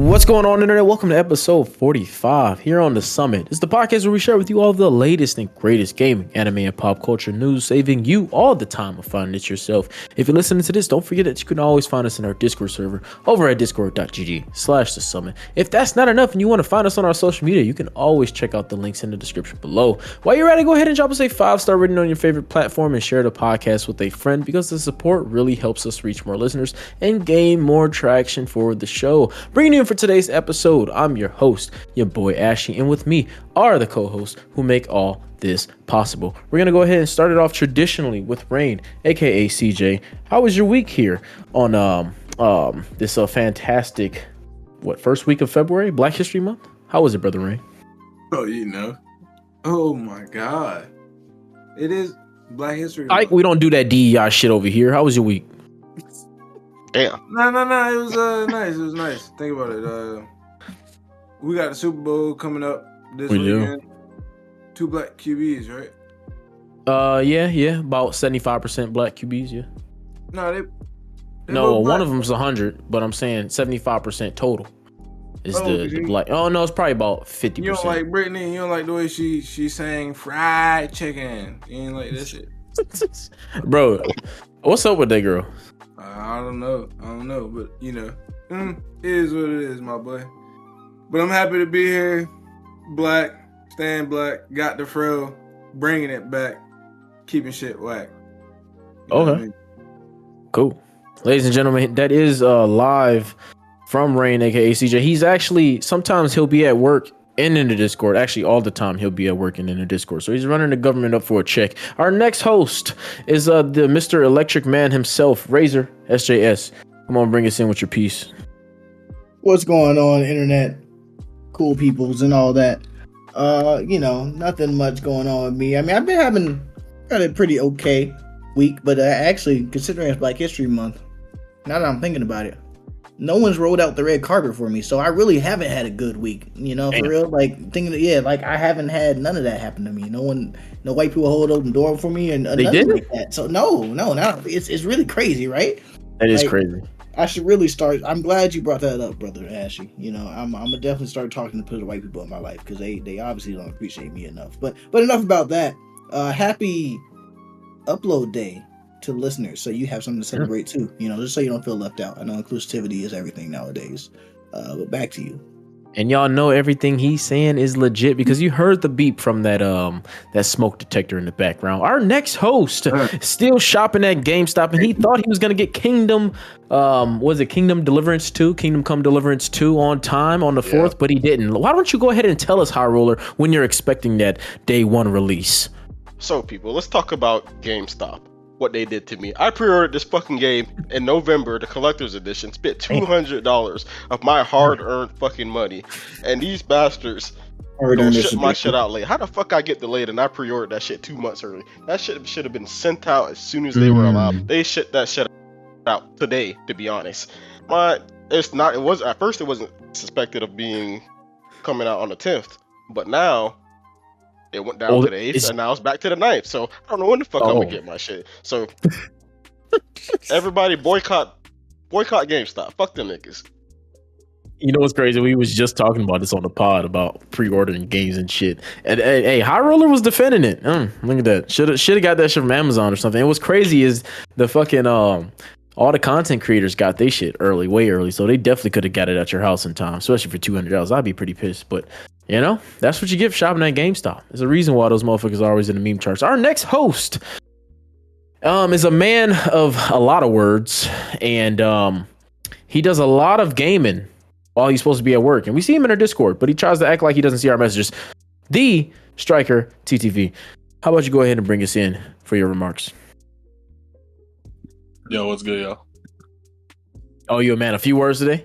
What's going on, internet? Welcome to episode 45 here on The Summit. It's the podcast where we share with you all the latest and greatest gaming, anime, and pop culture news, saving you all the time of finding it yourself. If you're listening to this, don't forget that you can always find us in our Discord server over at discord.gg/The Summit. If that's not enough and you want to find us on our social media, you can always check out the links in the description below. While you're at it, go ahead and drop us a 5-star rating on your favorite platform and share the podcast with a friend, because the support really helps us reach more listeners and gain more traction for the show. Bringing you in for today's episode, I'm your host, your boy Ashy, and with me are the co-hosts who make all this possible. We're gonna go ahead and start it off traditionally with Rain, aka CJ. How was your week here on this fantastic first week of February, Black History Month? How was it, brother Rain? Oh my God, it is Black History Month. We don't do that DEI shit over here. How was your week? Damn. No. It was nice. It was nice. Think about it. We got the Super Bowl coming up this weekend. 2 black QBs, right? Yeah. About 75% black QBs. Yeah. No, one of them's 100, but I'm saying 75% total is the black. Oh no, it's probably about 50%. You don't like Brittany? You don't like the way she sang fried chicken? You ain't like that shit, bro. What's up with that girl? I don't know, but it is what it is, my boy. But I'm happy to be here. Black, staying black, got the fro, bringing it back, keeping shit whack. Okay. Cool. Ladies and gentlemen, that is live from Rain, aka CJ. He's actually, sometimes he'll be at work and in the Discord. Actually, all the time he'll be at work and in the Discord. So he's running the government up for a check. Our next host is the Mr. Electric Man himself, Razor SJS. Come on, bring us in with your piece. What's going on, internet? Cool peoples and all that. Nothing much going on with me. I mean, I've been got a pretty okay week, but actually, considering it's Black History Month, now that I'm thinking about it, no one's rolled out the red carpet for me, so I really haven't had a good week. For real. I haven't had none of that happen to me. No white people hold open door for me, and nothing like that. So no, it's really crazy, right? That is crazy. I should really start. I'm glad you brought that up, brother Ashy. I'm gonna definitely start talking to the white people in my life, because they obviously don't appreciate me enough. But enough about that. Happy upload day to listeners, so you have something to celebrate too, just so you don't feel left out. I know inclusivity is everything nowadays, but back to you. And y'all know everything he's saying is legit, because you heard the beep from that smoke detector in the background. Our next host still shopping at GameStop, and he thought he was gonna get Kingdom Deliverance 2 on time on the 4th, but he didn't. Why don't you go ahead and tell us, High Roller, when you're expecting that day 1 release? So people, let's talk about GameStop. What they did to me. I pre-ordered this fucking game in November, the collector's edition, spent $200 of my hard-earned fucking money, and these bastards ship my shit out late. How the fuck I get delayed and I pre-ordered that shit 2 months early? That shit should have been sent out as soon as they were allowed. They shipped that shit out today, to be honest. At first it wasn't suspected of being coming out on the 10th, but now it went down to the 8th, and now it's back to the 9th. So I don't know when the fuck I'm gonna get my shit. So everybody boycott GameStop. Fuck them niggas. You know what's crazy? We was just talking about this on the pod about pre-ordering games and shit. And hey, High Roller was defending it. Look at that. Should have got that shit from Amazon or something. And what's crazy is the fucking all the content creators got their shit way early. So they definitely could have got it at your house in time, especially for $200. I'd be pretty pissed, but that's what you get for shopping at GameStop. There's a reason why those motherfuckers are always in the meme charts. Our next host is a man of a lot of words, and he does a lot of gaming while he's supposed to be at work. And we see him in our Discord, but he tries to act like he doesn't see our messages. The Striker TTV. How about you go ahead and bring us in for your remarks? Yo, what's good, y'all? Oh, you a man? A few words today?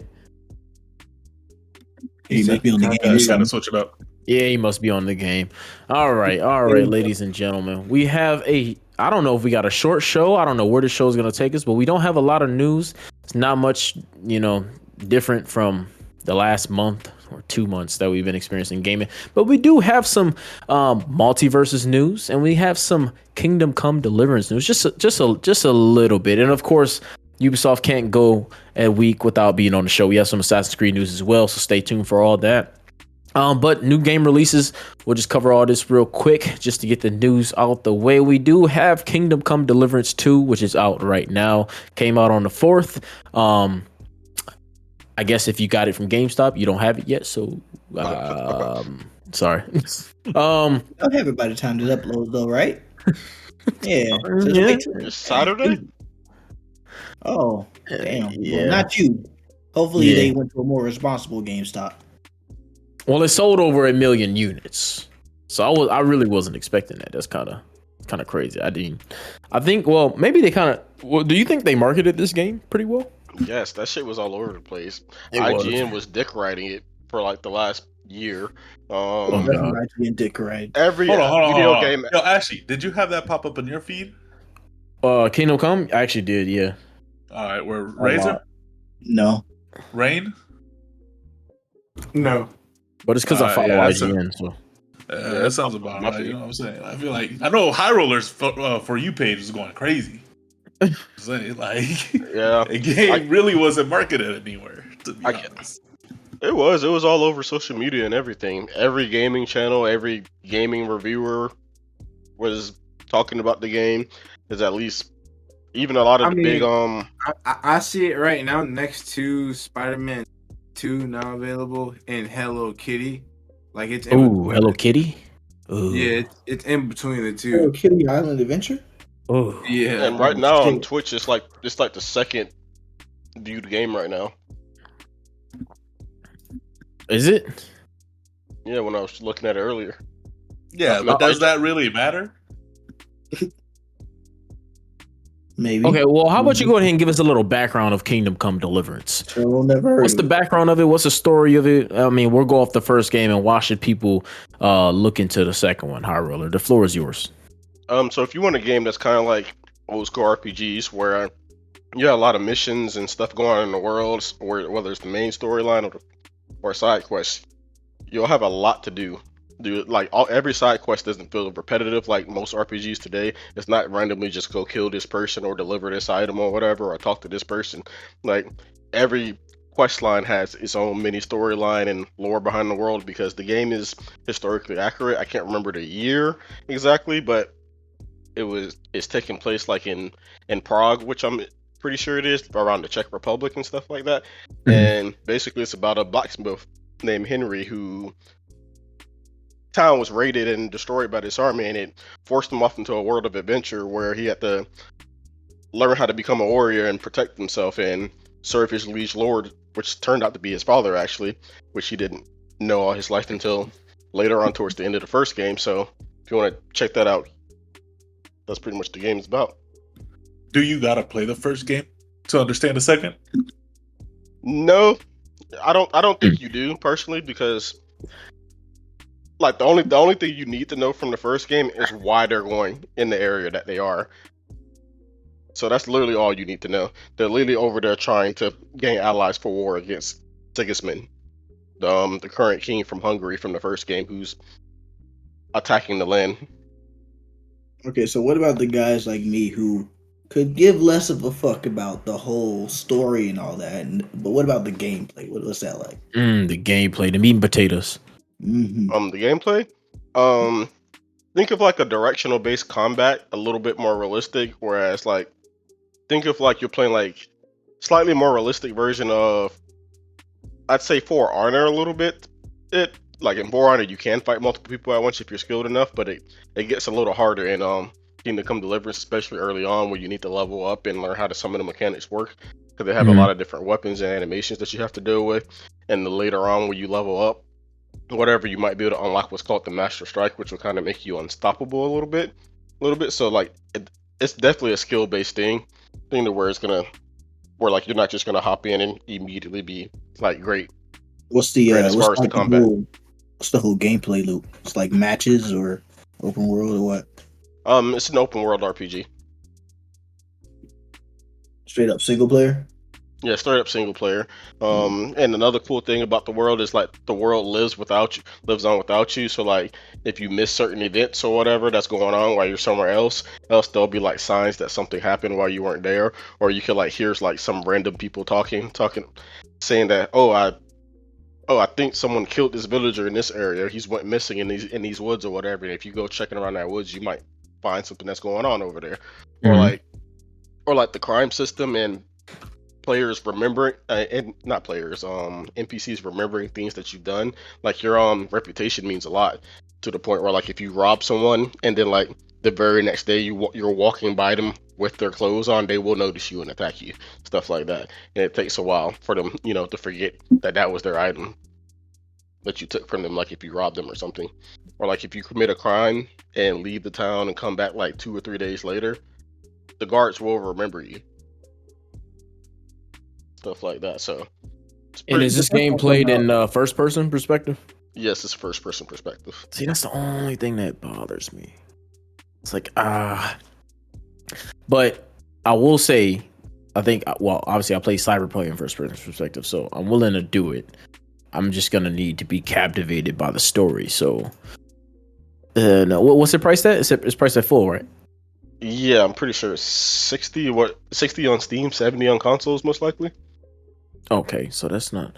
He must be on the game. I just gotta switch it up. Yeah, he must be on the game. All right, ladies and gentlemen. We have I don't know if we got a short show. I don't know where the show is going to take us, but we don't have a lot of news. It's not much, different from the last month or 2 months that we've been experiencing gaming. But we do have some Multiversus news, and we have some Kingdom Come Deliverance news, just a little bit. And of course, Ubisoft can't go a week without being on the show. We have some Assassin's Creed news as well, so stay tuned for all that. But new game releases, we'll just cover all this real quick just to get the news out the way. We do have Kingdom Come Deliverance 2, which is out right now. Came out on the 4th. I guess if you got it from GameStop, you don't have it yet. So, sorry. I'll have it by the time it uploads, though, right? Yeah. It's Saturday? Oh, damn. Yeah. Well, not you. Hopefully Yeah. they went to a more responsible GameStop. Well, it sold over 1 million units, so I really wasn't expecting that. That's kind of crazy. I think. Well, maybe they kind of. Well, do you think they marketed this game pretty well? Yes, that shit was all over the place. It IGN was dick riding it for like the last year. Oh, That's God. actually a dick ride. Every Hold on. video game. Yo, Ashley, did you have that pop up in your feed? Kingdom Come. I actually did. Yeah. All right, where Razor, No. Rain. No. But it's because I follow yeah, that's IGN. So That sounds about right. You know what I'm saying? I feel like I know High Rollers for you page is going crazy. Saying like, Yeah, the game really wasn't marketed anywhere. To be I honest. it was all over social media and everything. Every gaming channel, every gaming reviewer was talking about the game. There's at least even a lot of the big I see it right now next to Spider-Man 2 now available and Hello Kitty. Like it's in ooh, between Hello the- Kitty. Ooh. Yeah, it's in between the Oh, two. Kitty Island Adventure? Ooh. Yeah. and right now on shit. Twitch it's like the second viewed game right now. Is it? Yeah, when I was looking at it earlier. Yeah, but does that really matter? Maybe. Okay. Well, how about you go ahead and give us a little background of Kingdom Come Deliverance? So never heard What's of the it. background of it? What's the story of it? I mean, we'll go off the first game, and why should people look into the second one? High Roller, the floor is yours. So if you want a game that's kind of like old school RPGs where you have a lot of missions and stuff going on in the world, or whether it's the main storyline or side quests, you'll have a lot to do. Every side quest doesn't feel repetitive like most RPGs today. It's not randomly just go kill this person or deliver this item or whatever or talk to this person. Like every quest line has its own mini storyline and lore behind the world because the game is historically accurate. I can't remember the year exactly, but it's taking place like in Prague, which I'm pretty sure it is, around the Czech Republic and stuff like that. Mhm. And basically it's about a blacksmith named Henry who town was raided and destroyed by this army, and it forced him off into a world of adventure where he had to learn how to become a warrior and protect himself and serve his liege lord, which turned out to be his father actually, which he didn't know all his life until later on towards the end of the first game. So if you want to check that out, that's pretty much the game's about. Do you gotta play the first game to understand the second? No, I don't think you do personally, because like the only thing you need to know from the first game is why they're going in the area that they are. So that's literally all you need to know. They're literally over there trying to gain allies for war against Sigismund, the current king from Hungary from the first game, who's attacking the land. Okay, so what about the guys like me who could give less of a fuck about the whole story and all that? But what about the gameplay? What's that like? The gameplay, the meat and potatoes. Mm-hmm. The gameplay, think of like a directional based combat, a little bit more realistic, whereas like think of like you're playing like slightly more realistic version of, I'd say, For Honor a little bit. It like in For Honor you can fight multiple people at once if you're skilled enough, but it gets a little harder in Kingdom Come Deliverance, especially early on where you need to level up and learn how to some of the mechanics work, because they have a lot of different weapons and animations that you have to deal with. And the later on when you level up, whatever, you might be able to unlock what's called the Master Strike, which will kind of make you unstoppable a little bit. So like it's definitely a skill based thing to where where like you're not just gonna hop in and immediately be like great. What's the Right, as what's far as the like combat. what's the whole gameplay loop? It's like matches or open world or what? It's an open world RPG. Straight up single player? Yeah, straight up single player. And another cool thing about the world is like the world lives on without you. So like if you miss certain events or whatever that's going on while you're somewhere else there'll be like signs that something happened while you weren't there, or you could like hear like some random people talking, saying that I think someone killed this villager in this area. He's went missing in these woods or whatever. And if you go checking around that woods, you might find something that's going on over there, or Mhm. like the crime system and players remembering and not players NPCs remembering things that you've done. Like your reputation means a lot, to the point where like if you rob someone and then like the very next day you're walking by them with their clothes on, they will notice you and attack you, stuff like that. And it takes a while for them to forget that was their item that you took from them, like if you robbed them or something, or like if you commit a crime and leave the town and come back like 2 or 3 days later, the guards will remember you, stuff like that. So it's And pretty. is this game played in first person perspective? Yes, it's first person perspective. See, that's the only thing that bothers me. It's like but I will say, I think obviously I play Cyberpunk in first person perspective, so I'm willing to do it. I'm just gonna need to be captivated by the story. So, no, what's the price at? It's priced at full, right? Yeah, I'm pretty sure it's 60 on Steam, 70 on consoles, most likely. Okay, so that's not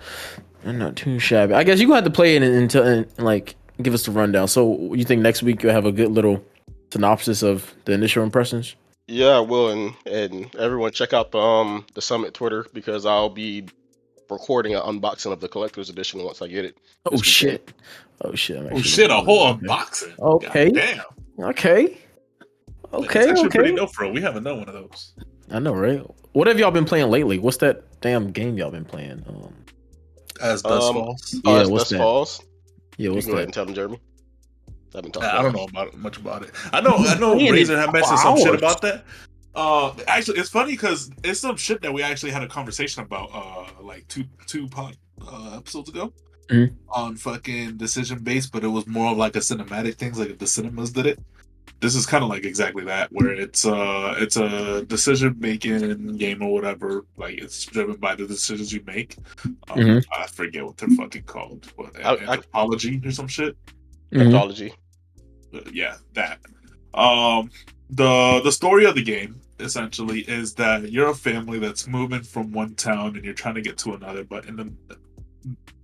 too shabby. I guess you gonna have to play it until like give us the rundown. So you think next week you'll have a good little synopsis of the initial impressions? Yeah, I will, and everyone check out the Summit Twitter, because I'll be recording an unboxing of the collector's edition once I get it. Oh shit! Oh shit! I'm Oh actually shit! A looking whole forward to that. unboxing. Okay. God damn. Okay. It's Okay. actually pretty Okay. dope, bro. We haven't done one of those. I know, right? What have y'all been playing lately? What's that damn game y'all been playing? As Dust Falls. Yeah, As what's Dust that? Falls. Yeah, You what's can go ahead that? and tell them, Jeremy. I've been talking I about don't it. know much about it. I know Playing it Razor had for mentioned some shit hours. about that. Actually, it's funny because it's some shit that we actually had a conversation about like two episodes ago Mhm. on fucking decision based, but it was more of like a cinematic things, like if the cinemas did it. This is kind of like exactly that, where it's a decision making game or whatever. Like it's driven by the decisions you make. Mhm. I forget what they're fucking called, what, anthropology or some shit. Mhm. Anthology. Yeah, that. The story of the game essentially is that you're a family that's moving from one town and you're trying to get to another, but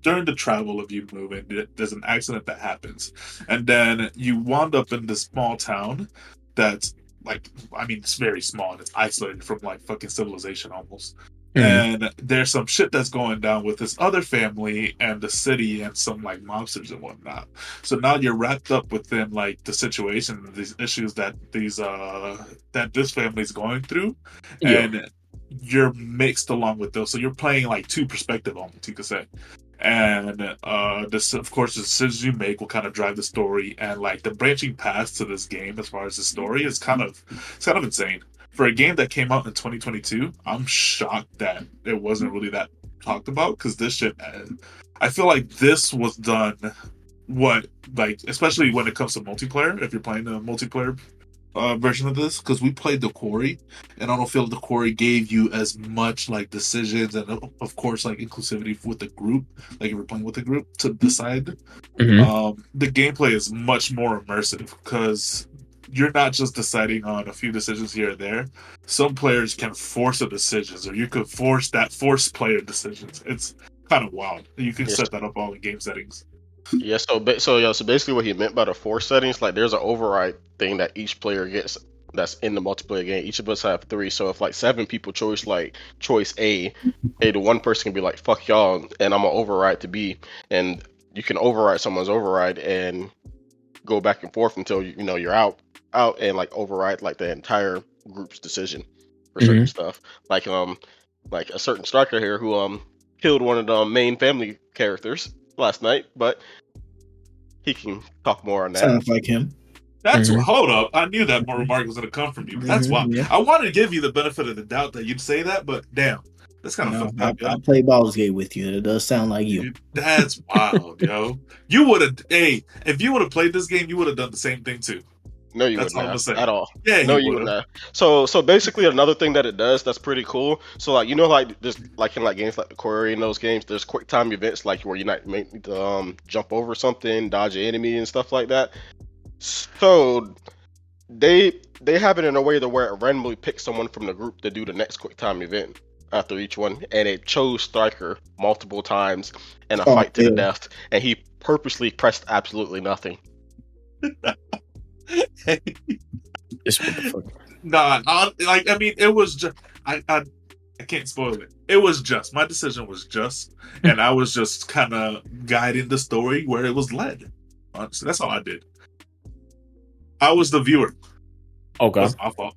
during the travel of you moving, there's an accident that happens, and then you wound up in this small town that's like, I mean, it's very small and it's isolated from like fucking civilization almost. Mhm. And there's some shit that's going down with this other family and the city and some like mobsters and whatnot. So now you're wrapped up within like the situation and these issues that this family's going through, Yeah. and you're mixed along with those. So you're playing like two perspective almost, you could say. And this, of course, the decisions you make will kind of drive the story, and like the branching paths to this game as far as the story is kind of insane. For a game that came out in 2022, I'm shocked that it wasn't really that talked about, because this shit, I feel like this was done, especially when it comes to multiplayer, if you're playing a multiplayer version of this, because we played the quarry, and I don't feel the quarry gave you as much like decisions and of course like inclusivity with the group, like if you're playing with the group to decide. Mhm. The gameplay is much more immersive because you're not just deciding on a few decisions here or there. Some players can force the decisions, or you could force player decisions. It's kind of wild. You can Yes. set that up all in game settings. Yeah, so basically what he meant by the force settings, like there's an override thing that each player gets that's in the multiplayer game. Each of us have 3, so if like 7 people choose A, the one person can be like, fuck y'all, and I'm gonna override to B, and you can override someone's override and go back and forth until you're out and like override like the entire group's decision for certain stuff. Like a certain striker here who killed one of the main family characters last night, but he can talk more on that. Sounds like him. That's Mhm. hold up. I knew that more remark was going to come from you. That's why Yeah. I wanted to give you the benefit of the doubt that you'd say that, but damn, that's kind of No, fucked up, yo. I play Baldur's Gate with you. It does sound like you. Dude, that's wild, yo. You would have, hey, if you would have played this game, you would have done the same thing too. No, you That's wouldn't all I'm gonna have say. at all. Yeah, No, he you would wouldn't have. have. So basically, another thing that it does that's pretty cool. So like like just like in like games like the Quarry in those games, there's quick time events like where you might need to jump over something, dodge an enemy, and stuff like that. So they have it in a way to where it randomly picks someone from the group to do the next quick time event after each one, and it chose Striker multiple times in a Oh, fight to the yeah. death, and he purposely pressed absolutely nothing. This what the fuck. Nah, I mean, it was just I can't spoil it. It was just my decision was just, and I was just kind of guiding the story where it was led. Honestly, that's all I did. I was the viewer. Okay. That's my fault.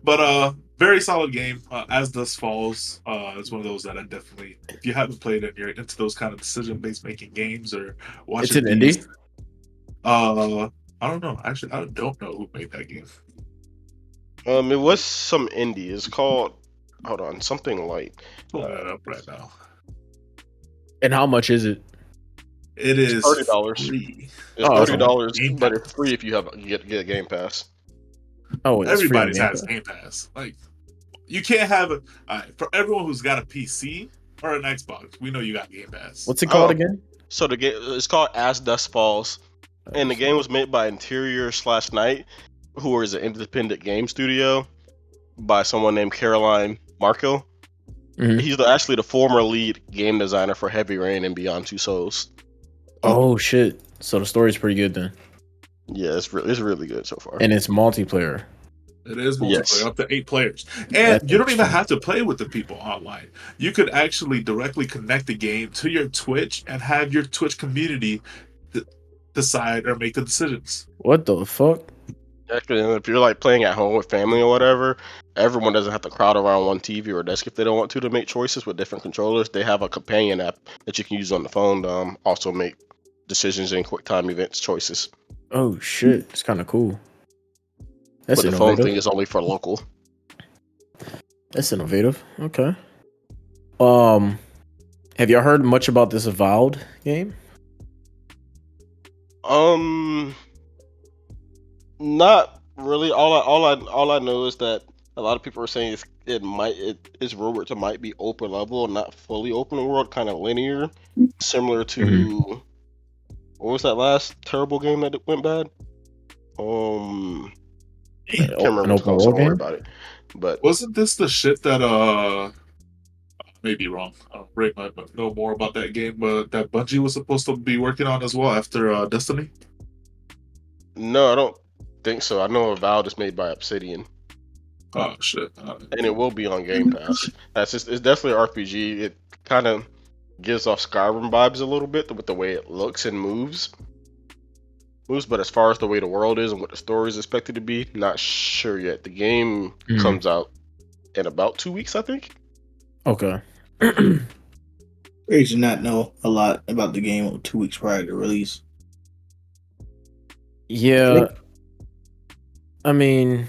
But very solid game. As Dust Falls, it's one of those that I definitely, if you haven't played and you're into those kind of decision-based making games or It's watching an these, indie. I don't know. Actually, I don't know who made that game. It was some indie. It's called, hold on, something like. Pulling it up right now. And how much is it? It is $30. free. It's Oh, okay. $30, Game but Pass. it's free if you get a Game Pass. Oh, it's free on Everybody's Game has Pass. Game Pass. Like, you can't have it for everyone who's got a PC or an Xbox. We know you got Game Pass. What's it called Oh. again? So the game it's called As Dust Falls, and the game was made by Interior/Night, who is an independent game studio by someone named Caroline Marco. Mhm. He's actually the former lead game designer for Heavy Rain and Beyond Two Souls. Oh shit! So the story's pretty good then, Yeah, it's really good so far. and it's multiplayer. It is multiplayer, Yes. up to 8 players. And That's you don't even interesting. have to play with the people online. You could actually directly connect the game to your Twitch and have your Twitch community decide or make the decisions. What the fuck? Actually, and if you're like playing at home with family or whatever, everyone doesn't have to crowd around one TV or desk if they don't want to make choices with different controllers. They have a companion app that you can use on the phone to also make decisions and quick time events choices. Oh shit! It's kind of cool. That's But the phone innovative. thing is only for local. That's innovative. Okay. Have y'all heard much about this Avowed game? Not really. All I know is that a lot of people are saying it is rumored to might be open level, not fully open world, kind of linear, similar to what was that last terrible game that went bad? Can't remember An what's open called, so world don't worry game? about it. But Wasn't this the shit that may be wrong. Ray might know more about that game, but that Bungie was supposed to be working on as well after Destiny. no, I don't think so. I know Avowed is made by Obsidian, Oh shit! and it will be on Game Pass. It's definitely an RPG. It kind of gives off Skyrim vibes a little bit with the way it looks and moves. But as far as the way the world is and what the story is expected to be, not sure yet. The game comes out in about 2 weeks, I think. Okay. They should not know a lot about the game 2 weeks prior to release. Yeah. I mean,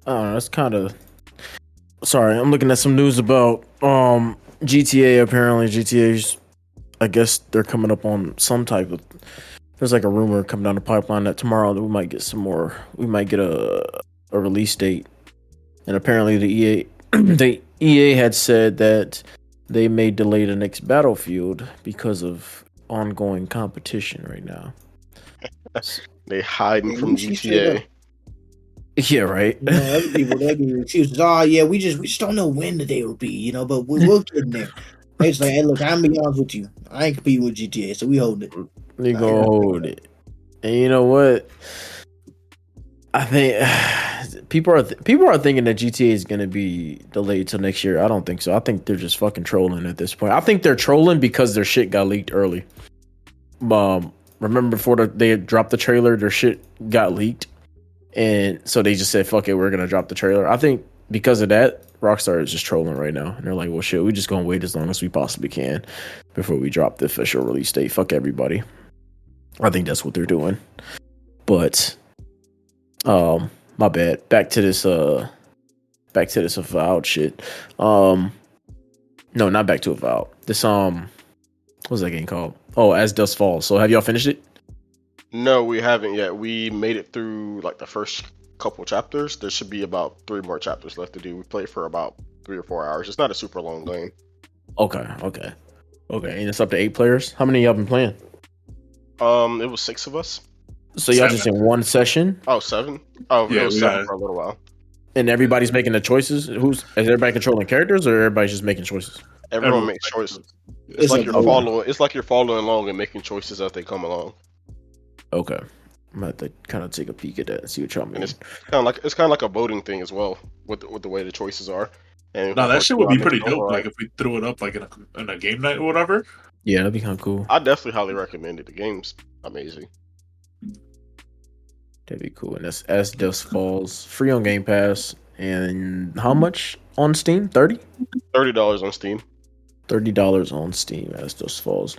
I don't know. It's kind of. Sorry, I'm looking at some news about GTA. Apparently, GTA's. I guess they're coming up on some type of. There's like a rumor coming down the pipeline that tomorrow we might get some more. We might get a release date, and apparently the EA had said that they may delay the next Battlefield because of ongoing competition right now. They hiding from She said GTA. Yeah, right. You know, other people they give you excuses. Oh yeah, we just don't know when the day will be, you know, but we'll get in there. They just like, hey, look, I'm gonna be honest with you. I ain't competing with GTA, so we hold it. We gonna hold it. And you know what? I think people are thinking that GTA is gonna be delayed till next year. I don't think so. I think they're just fucking trolling at this point. I think they're trolling because their shit got leaked early. Remember before they dropped the trailer, their shit got leaked, and so they just said, "Fuck it, we're gonna drop the trailer." I think because of that, Rockstar is just trolling right now, and they're like, "Well, shit, we just gonna wait as long as we possibly can before we drop the official release date. Fuck everybody." I think that's what they're doing. But, my bad. Back to this Avowed shit. No, not back to Avowed. This what's that game called? Oh, As Dust Falls. So have y'all finished it? No, we haven't yet. We made it through like the first couple chapters. There should be about 3 more chapters left to do. We played for about 3 or 4 hours. It's not a super long game. Okay. And it's up to 8 players. How many of y'all been playing? It was 6 of us. So y'all just in one session, Oh, 7? Oh, Yeah, it was we 7 got- for a little while. and everybody's making the choices. Is everybody controlling characters, or everybody's just making choices? Everyone makes choices. It's It's like like you're voting. following. It's like you're following along and making choices as they come along. Okay, I'm gonna have to kind of take a peek at that and see what y'all mean. And it's kind of like a voting thing as well with the way the choices are. And No, that shit would be pretty dope. override. Like if we threw it up like in a game night or whatever. Yeah, that'd be kind of cool. I definitely highly recommend it. The game's amazing. That'd be cool. And that's As Dusk Falls, free on Game Pass. And how much on Steam? $30 on Steam. $30 on Steam. As Dusk Falls.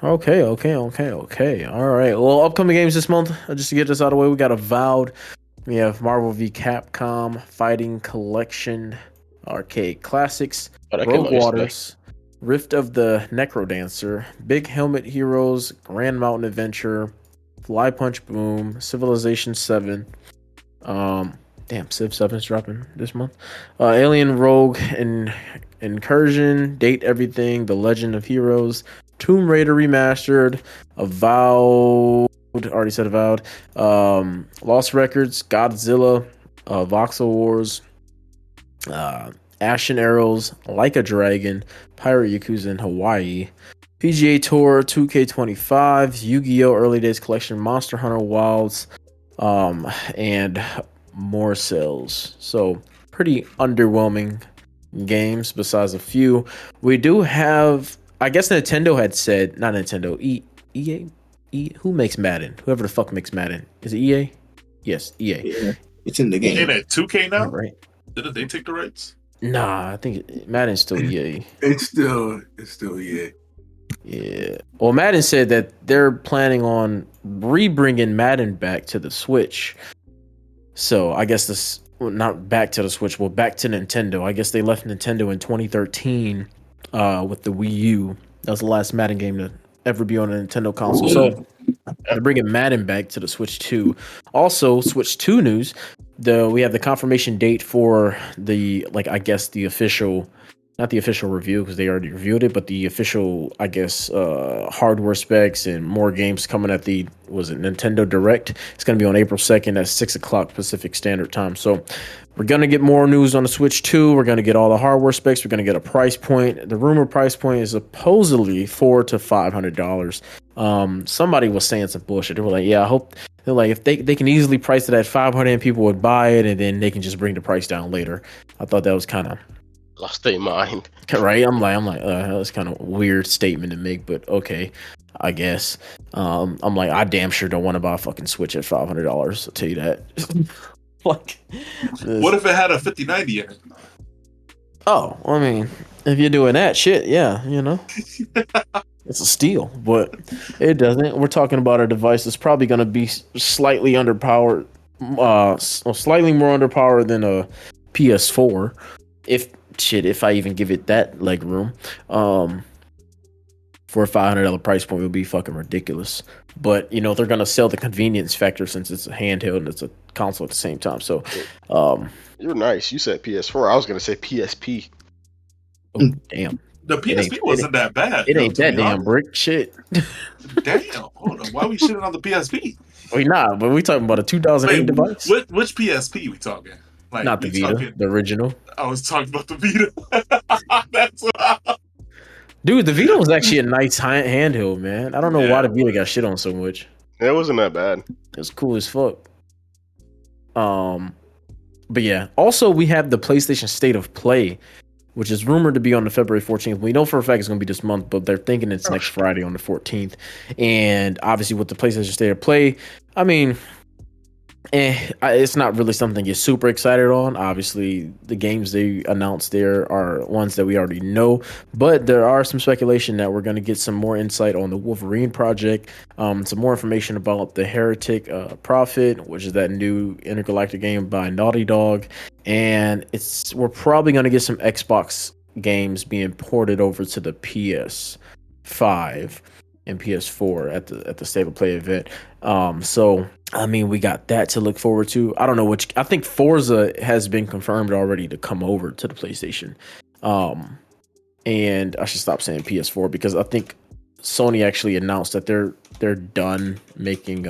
Okay. All right. Well, upcoming games this month. Just to get this out of the way, we got Avowed. We have Marvel v. Capcom Fighting Collection, Arcade Classics, Oh, that came Rogue out yesterday. Waters, Rift of the Necrodancer, Big Helmet Heroes, Grand Mountain Adventure, Fly Punch Boom, Civilization 7. Civ 7 is dropping this month. Alien Rogue and Incursion, Date Everything, The Legend of Heroes, Tomb Raider Remastered, Avowed, already said Avowed, Lost Records, Godzilla, Voxel Wars, Ashen Arrows, Like a Dragon, Pirate Yakuza in Hawaii, PGA Tour 2K25, Yu-Gi-Oh! Early Days Collection, Monster Hunter Wilds, and more sales. So pretty underwhelming games besides a few. We do have, I guess Nintendo had said, not Nintendo, EA, who makes Madden? Whoever the fuck makes Madden. Is it EA? Yes, EA. Yeah, it's in the game. Ain't it 2K now? Right. Didn't they take the rights? Nah, I think Madden's still EA. It's still yeah. Yeah. Well, Madden said that they're planning on re-bringing Madden back to the Switch. So I guess this, well, not back to the Switch, well, back to Nintendo. I guess they left Nintendo in 2013 with the Wii U. That was the last Madden game to ever be on a Nintendo console. So they're bringing Madden back to the Switch 2. Also, Switch 2 news. We have the confirmation date for the, like, I guess the official, not the official review because they already reviewed it, but the official, I guess, hardware specs and more games coming at the, was it Nintendo Direct? It's going to be on April 2nd at 6 o'clock Pacific Standard Time. So we're going to get more news on the Switch 2. We're going to get all the hardware specs. We're going to get a price point. The rumored price point is supposedly $400 to $500. Somebody was saying some bullshit. They were like, yeah, I hope, they're like, if they can easily price it at $500 and people would buy it, and then they can just bring the price down later. I thought that was kind of, Lost their mind. right? I'm like, that's kind of a weird statement to make, but okay, I guess. I'm like, I damn sure don't want to buy a fucking Switch at $500. I'll tell you that. Like, What if it had a 5090 in it? Oh, I mean, if you're doing that shit, yeah, you know, it's a steal, but it doesn't. We're talking about a device that's probably going to be slightly underpowered, slightly more underpowered than a PS4. If I even give it that leg room, for a $500 price point would be fucking ridiculous. But you know, they're gonna sell the convenience factor since it's a handheld and it's a console at the same time. So, You're nice. You said PS4. I was gonna say PSP. oh, damn, The PSP wasn't that bad. it yo, ain't to that be damn honest. brick shit. Damn, hold on. Why we shitting on the PSP? We not, but we talking about a 2008 Wait, device, which PSP we talking? Like, not the we Vita, talking- the original. I was talking about the Vita. That's what Dude, the Vita was actually a nice handheld, man. I don't know why Yeah, the Vita got shit on so much. It wasn't that bad. It was cool as fuck. But yeah. Also, we have the PlayStation State of Play, which is rumored to be on the February 14th. We know for a fact it's going to be this month, but they're thinking it's next Friday on the 14th. And obviously, with the PlayStation State of Play, I mean, it's not really something you're super excited on. Obviously, the games they announced there are ones that we already know, but there are some speculation that we're going to get some more insight on the Wolverine project, some more information about the Heretic Prophet, which is that new intergalactic game by Naughty Dog, and we're probably going to get some Xbox games being ported over to the PS5. and PS4 at the State of Play event. So I mean, we got that to look forward to. I don't know which. I think Forza has been confirmed already to come over to the PlayStation. And I should stop saying PS4 because I think Sony actually announced that they're done making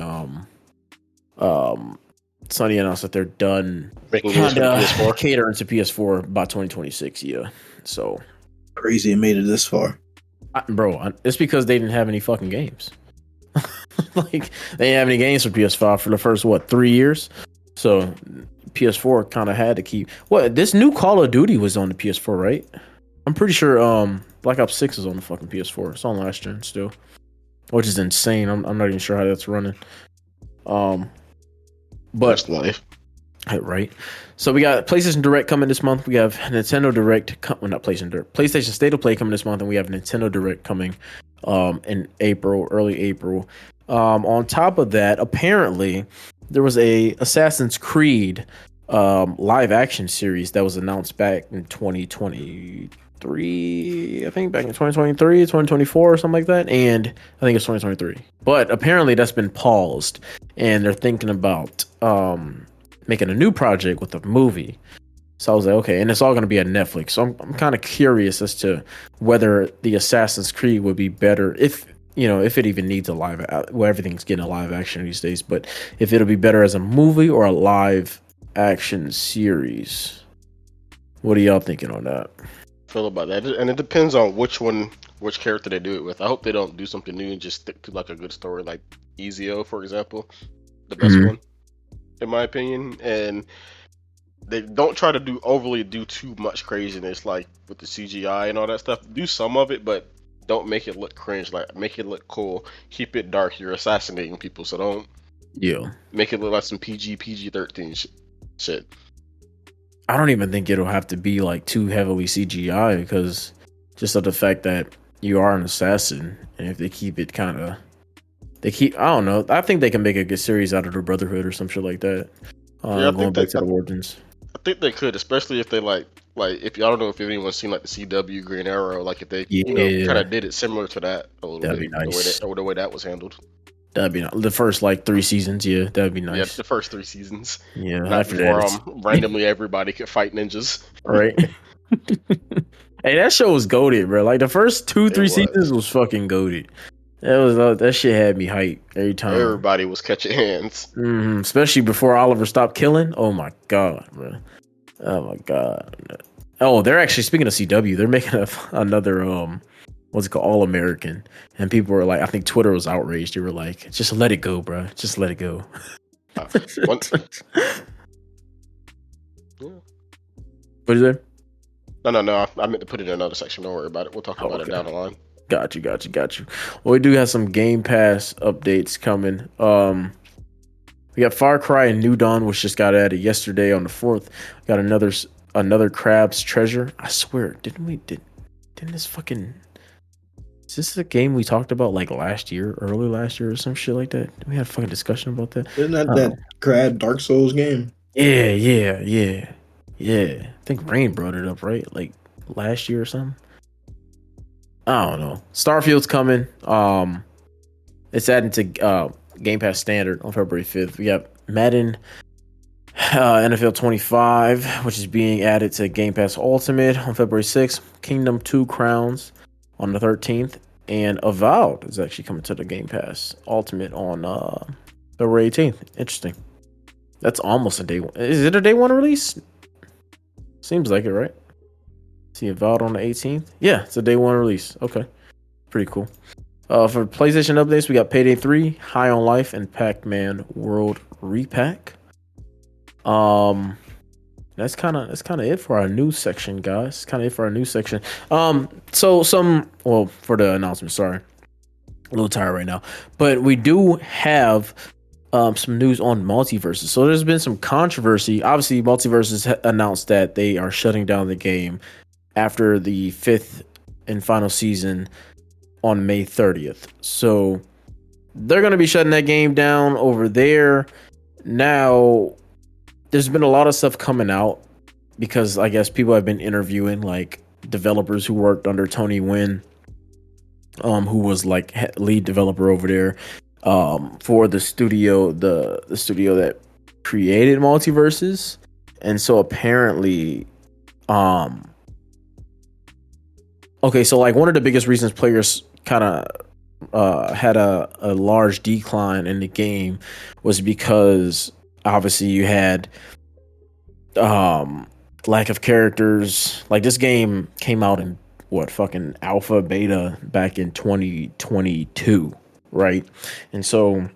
Sony announced that they're done Making games for the PS4. catering to PS4 by 2026. Yeah, so Crazy it made it this far. It's because they didn't have any fucking games. Like they didn't have any games for PS5 for the first 3 years. So PS4 kind of had to keep. This new Call of Duty was on the PS4, right? I'm pretty sure Black Ops 6 is on the fucking PS4. It's on last gen still, which is insane. I'm not even sure how that's running. But life. Right. So we got PlayStation Direct coming this month. We have Nintendo Direct. Not PlayStation Direct. PlayStation State of Play coming this month, and we have Nintendo Direct coming in April, early April. On top of that, apparently there was a Assassin's Creed live action series that was announced back in 2023. I think back in 2023, 2024, or something like that. And I think it's 2023. But apparently that's been paused, and they're thinking about making a new project with a movie. So I was like, okay, and it's all going to be on Netflix. So I'm kind of curious as to whether the Assassin's Creed would be better if it even needs a live. Well, everything's getting a live action these days, but if it'll be better as a movie or a live action series. What are y'all thinking on that? Feel about that, and it depends on which character they do it with. I hope they don't do something new and just stick to like a good story, like Ezio, for example, the best one, in my opinion. And they don't try to do too much craziness, like with the CGI and all that stuff. Do some of it, but don't make it look cringe. Like make it look cool. Keep it dark. You're assassinating people, so don't make it look like some PG-13 shit. I don't even think it'll have to be like too heavily CGI because just of the fact that you are an assassin, and if they keep it I don't know. I think they can make a good series out of the Brotherhood or some shit like that. Going back to the origins. I think they could, especially if they like if I don't know if anyone's seen like the CW Green Arrow, like if they kind of did it similar to that a little That'd bit, be nice. the way that was handled. That'd be the first 3 seasons. Yeah, that'd be nice. Yeah, the first 3 seasons. Yeah, not after before that, randomly everybody could fight ninjas. Right. Hey, that show was goated, bro. Like the first 2-3 seasons was fucking goated. That shit had me hyped every time. Everybody was catching hands, especially before Oliver stopped killing. Oh my god, bro. Oh my god. Oh, they're actually, speaking of CW, they're making another what's it called, All American, and people were like, I think Twitter was outraged. They were like, just let it go, bro. Just let it go. What is it? No. I meant to put it in another section. Don't worry about it. We'll talk about it down the line. Got you. Well, we do have some Game Pass updates coming. We got Far Cry and New Dawn, which just got added yesterday on the 4th. We got another Crab's Treasure. I swear, didn't this fucking... Is this a game we talked about like early last year or some shit like that? We had a fucking discussion about that. Isn't that Crab Dark Souls game? Yeah. I think Rain brought it up, right? Like last year or something. I don't know. Starfield's coming. It's added to Game Pass Standard on February 5th. We got Madden NFL 25, which is being added to Game Pass Ultimate on February 6th. Kingdom 2 Crowns on the 13th. And Avowed is actually coming to the Game Pass Ultimate on February 18th. Interesting. That's almost a day one. Is it a day one release? Seems like it, right? See Avowed on the 18th? Yeah, it's a day one release. Okay. Pretty cool. For PlayStation updates, we got Payday 3, High on Life, and Pac-Man World Repack. That's kind of it for our news section, guys. For the announcement, sorry. A little tired right now. But we do have some news on Multiversus. So there's been some controversy. Obviously, Multiversus announced that they are shutting down the game after the 5th and final season on May 30th. So they're going to be shutting that game down over there. Now, there's been a lot of stuff coming out because I guess people have been interviewing like developers who worked under Tony Wynn who was like lead developer over there, for the studio, the studio that created Multiversus. And so apparently, okay, so like one of the biggest reasons players kind of had a large decline in the game was because obviously you had lack of characters. Like this game came out in what fucking alpha beta back in 2022, right? And so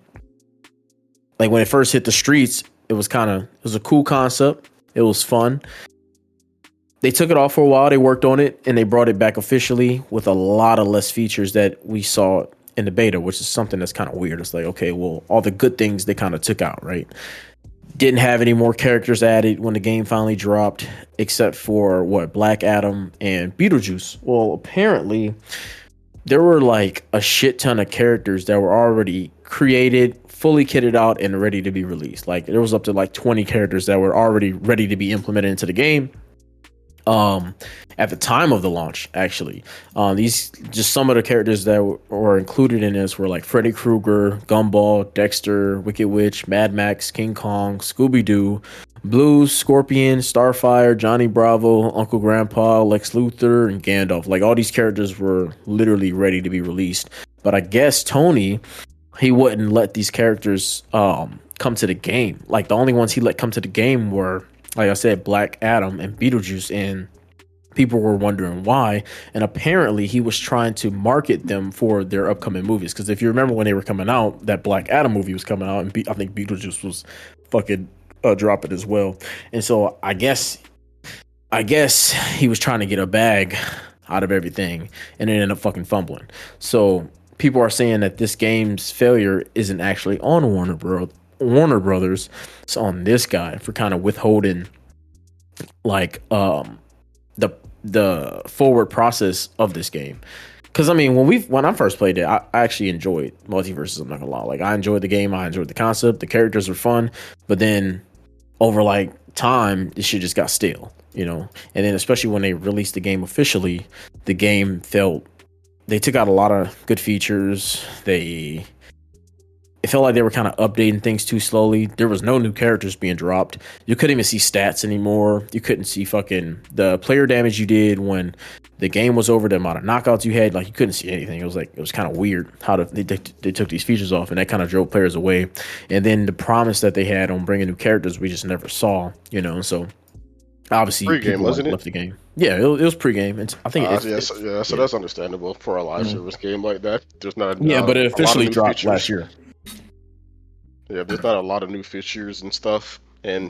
like when it first hit the streets, it was a cool concept. It was fun. They took it off for a while. They worked on it and they brought it back officially with a lot of less features that we saw in the beta, which is something that's kind of weird. It's like, okay, well, all the good things they kind of took out, right? Didn't have any more characters added when the game finally dropped, except for Black Adam and Beetlejuice. Well, apparently there were like a shit ton of characters that were already created, fully kitted out, and ready to be released. Like there was up to like 20 characters that were already ready to be implemented into the game. At the time of the launch, actually, these just some of the characters that were included in this were like Freddy Krueger, Gumball, Dexter, Wicked Witch, Mad Max, King Kong, Scooby Doo, Blue, Scorpion, Starfire, Johnny Bravo, Uncle Grandpa, Lex Luthor, and Gandalf. Like all these characters were literally ready to be released, but I guess Tony, he wouldn't let these characters come to the game. Like the only ones he let come to the game were, like I said, Black Adam and Beetlejuice, and people were wondering why. And apparently he was trying to market them for their upcoming movies. Because if you remember when they were coming out, that Black Adam movie was coming out, and I think Beetlejuice was fucking dropping as well. And so I guess he was trying to get a bag out of everything, and it ended up fucking fumbling. So people are saying that this game's failure isn't actually on Warner Brothers. It's on this guy for kind of withholding like the forward process of this game. Because I mean, when I first played it, I actually enjoyed Multiversus. I'm not gonna lie, like I enjoyed the game, I enjoyed the concept, the characters were fun, but then over like time, this shit just got stale, you know. And then especially when they released the game officially, the game they took out a lot of good features. It felt like they were kind of updating things too slowly. There was no new characters being dropped. You couldn't even see stats anymore. You couldn't see fucking the player damage you did when the game was over, the amount of knockouts you had. Like you couldn't see anything. It was kind of weird how they took these features off, and that kind of drove players away. And then the promise that they had on bringing new characters, we just never saw, you know. So obviously, Pre-game, wasn't it? Left the game. Yeah, it was pre-game. I think so that's understandable for a live service game like that. There's not but it officially dropped last year. Yeah, there's not a lot of new features and stuff, and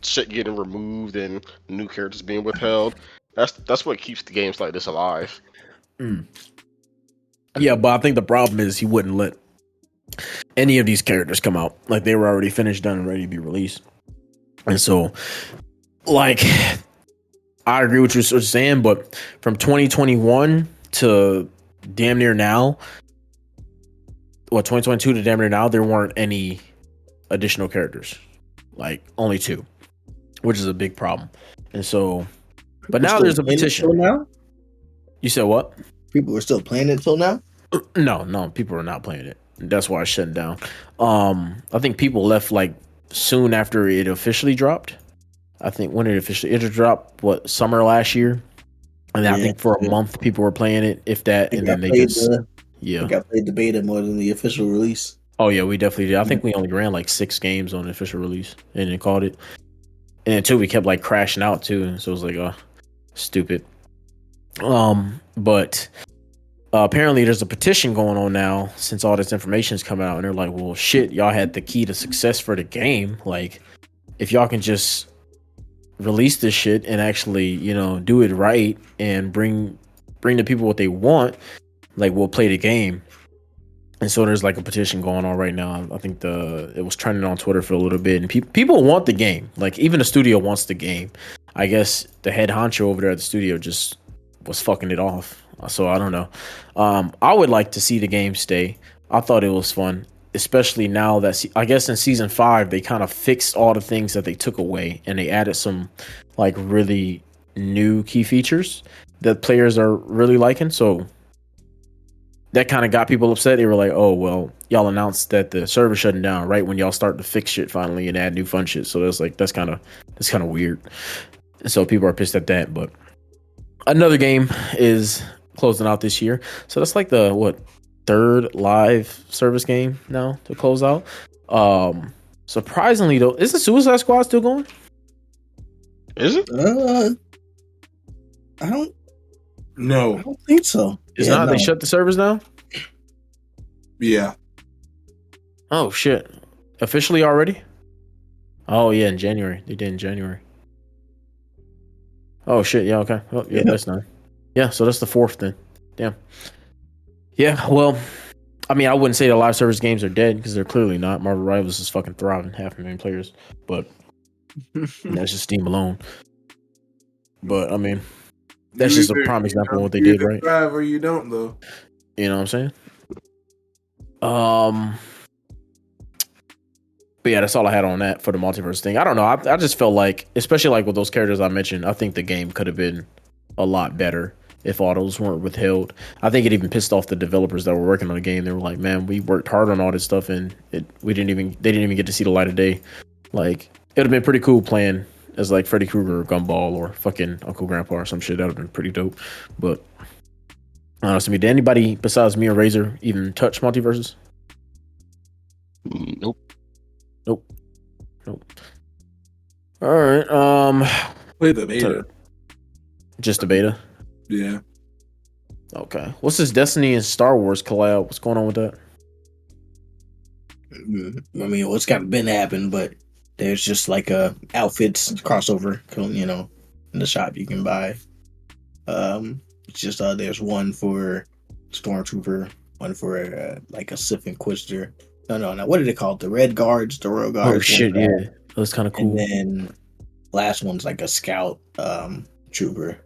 shit getting removed and new characters being withheld. That's what keeps the games like this alive. Yeah, but I think the problem is he wouldn't let any of these characters come out. Like they were already finished, done, and ready to be released. And so, like, I agree with what you're saying, but from 2021 to damn near now, 2022 to damn near now, there weren't any additional characters, like only 2, which is a big problem. And so, but now there's a petition. Now? You said what? People are still playing it till now? No, people are not playing it. That's why I shut it down. I think people left like soon after it officially dropped. I think when it dropped, summer last year, and then I think for a month people were playing it, if that, and then they just I think I played the beta more than the official release. Oh yeah, we definitely did. I think we only ran like 6 games on the official release and then called it. And then too, we kept like crashing out too, so it was like, stupid. But apparently there's a petition going on now since all this information is coming out, and they're like, well, shit, y'all had the key to success for the game. Like, if y'all can just release this shit and actually, you know, do it right and bring the people what they want, like, we'll play the game. And so there's like a petition going on right now. I think it was trending on Twitter for a little bit, and people want the game. Like even the studio wants the game. I guess the head honcho over there at the studio just was fucking it off. So I don't know. I would like to see the game stay. I thought it was fun, especially now that I guess in season 5 they kind of fixed all the things that they took away, and they added some like really new key features that players are really liking. So that kind of got people upset. They were like, "Oh well, y'all announced that the server's shutting down right when y'all start to fix shit finally and add new fun shit." So that's kind of weird. And so people are pissed at that. But another game is closing out this year, so that's like the third live service game now to close out. Surprisingly though, isn't Suicide Squad still going? Is it? I don't No. think so. It's not. They shut the servers down. Yeah. Oh shit! Officially already? Oh yeah, in January. They did in January. Oh shit! Yeah, okay. Oh yeah, that's not. Yeah, so that's the fourth then. Damn. Yeah, well, I mean, I wouldn't say the live service games are dead because they're clearly not. Marvel Rivals is fucking thriving, 500,000 players, but that's just Steam alone. But I mean, that's just a prime example of what they did, right? Thrive or you don't, though. You know what I'm saying? But yeah, that's all I had on that for the multiverse thing. I don't know. I just felt like, especially like with those characters I mentioned, I think the game could have been a lot better if all those weren't withheld. I think it even pissed off the developers that were working on the game. They were like, "Man, we worked hard on all this stuff, and they didn't even get to see the light of day." Like, it would have been pretty cool playing as like Freddy Krueger or Gumball or fucking Uncle Grandpa or some shit. That would have been pretty dope. But honestly, did anybody besides me or Razor even touch Multiversus? Nope. All right. Play the beta. Just the beta. Yeah. Okay. What's this Destiny and Star Wars collab? What's going on with that? I mean, what's kind of been happening, but there's just like a outfits crossover, you know, in the shop you can buy. It's just there's one for Stormtrooper, one for like a Sith Inquisitor. No. What did they call it? The Red Guards, the Royal Guards. Oh shit, yeah, that's kind of cool. And then last one's like a Scout Trooper.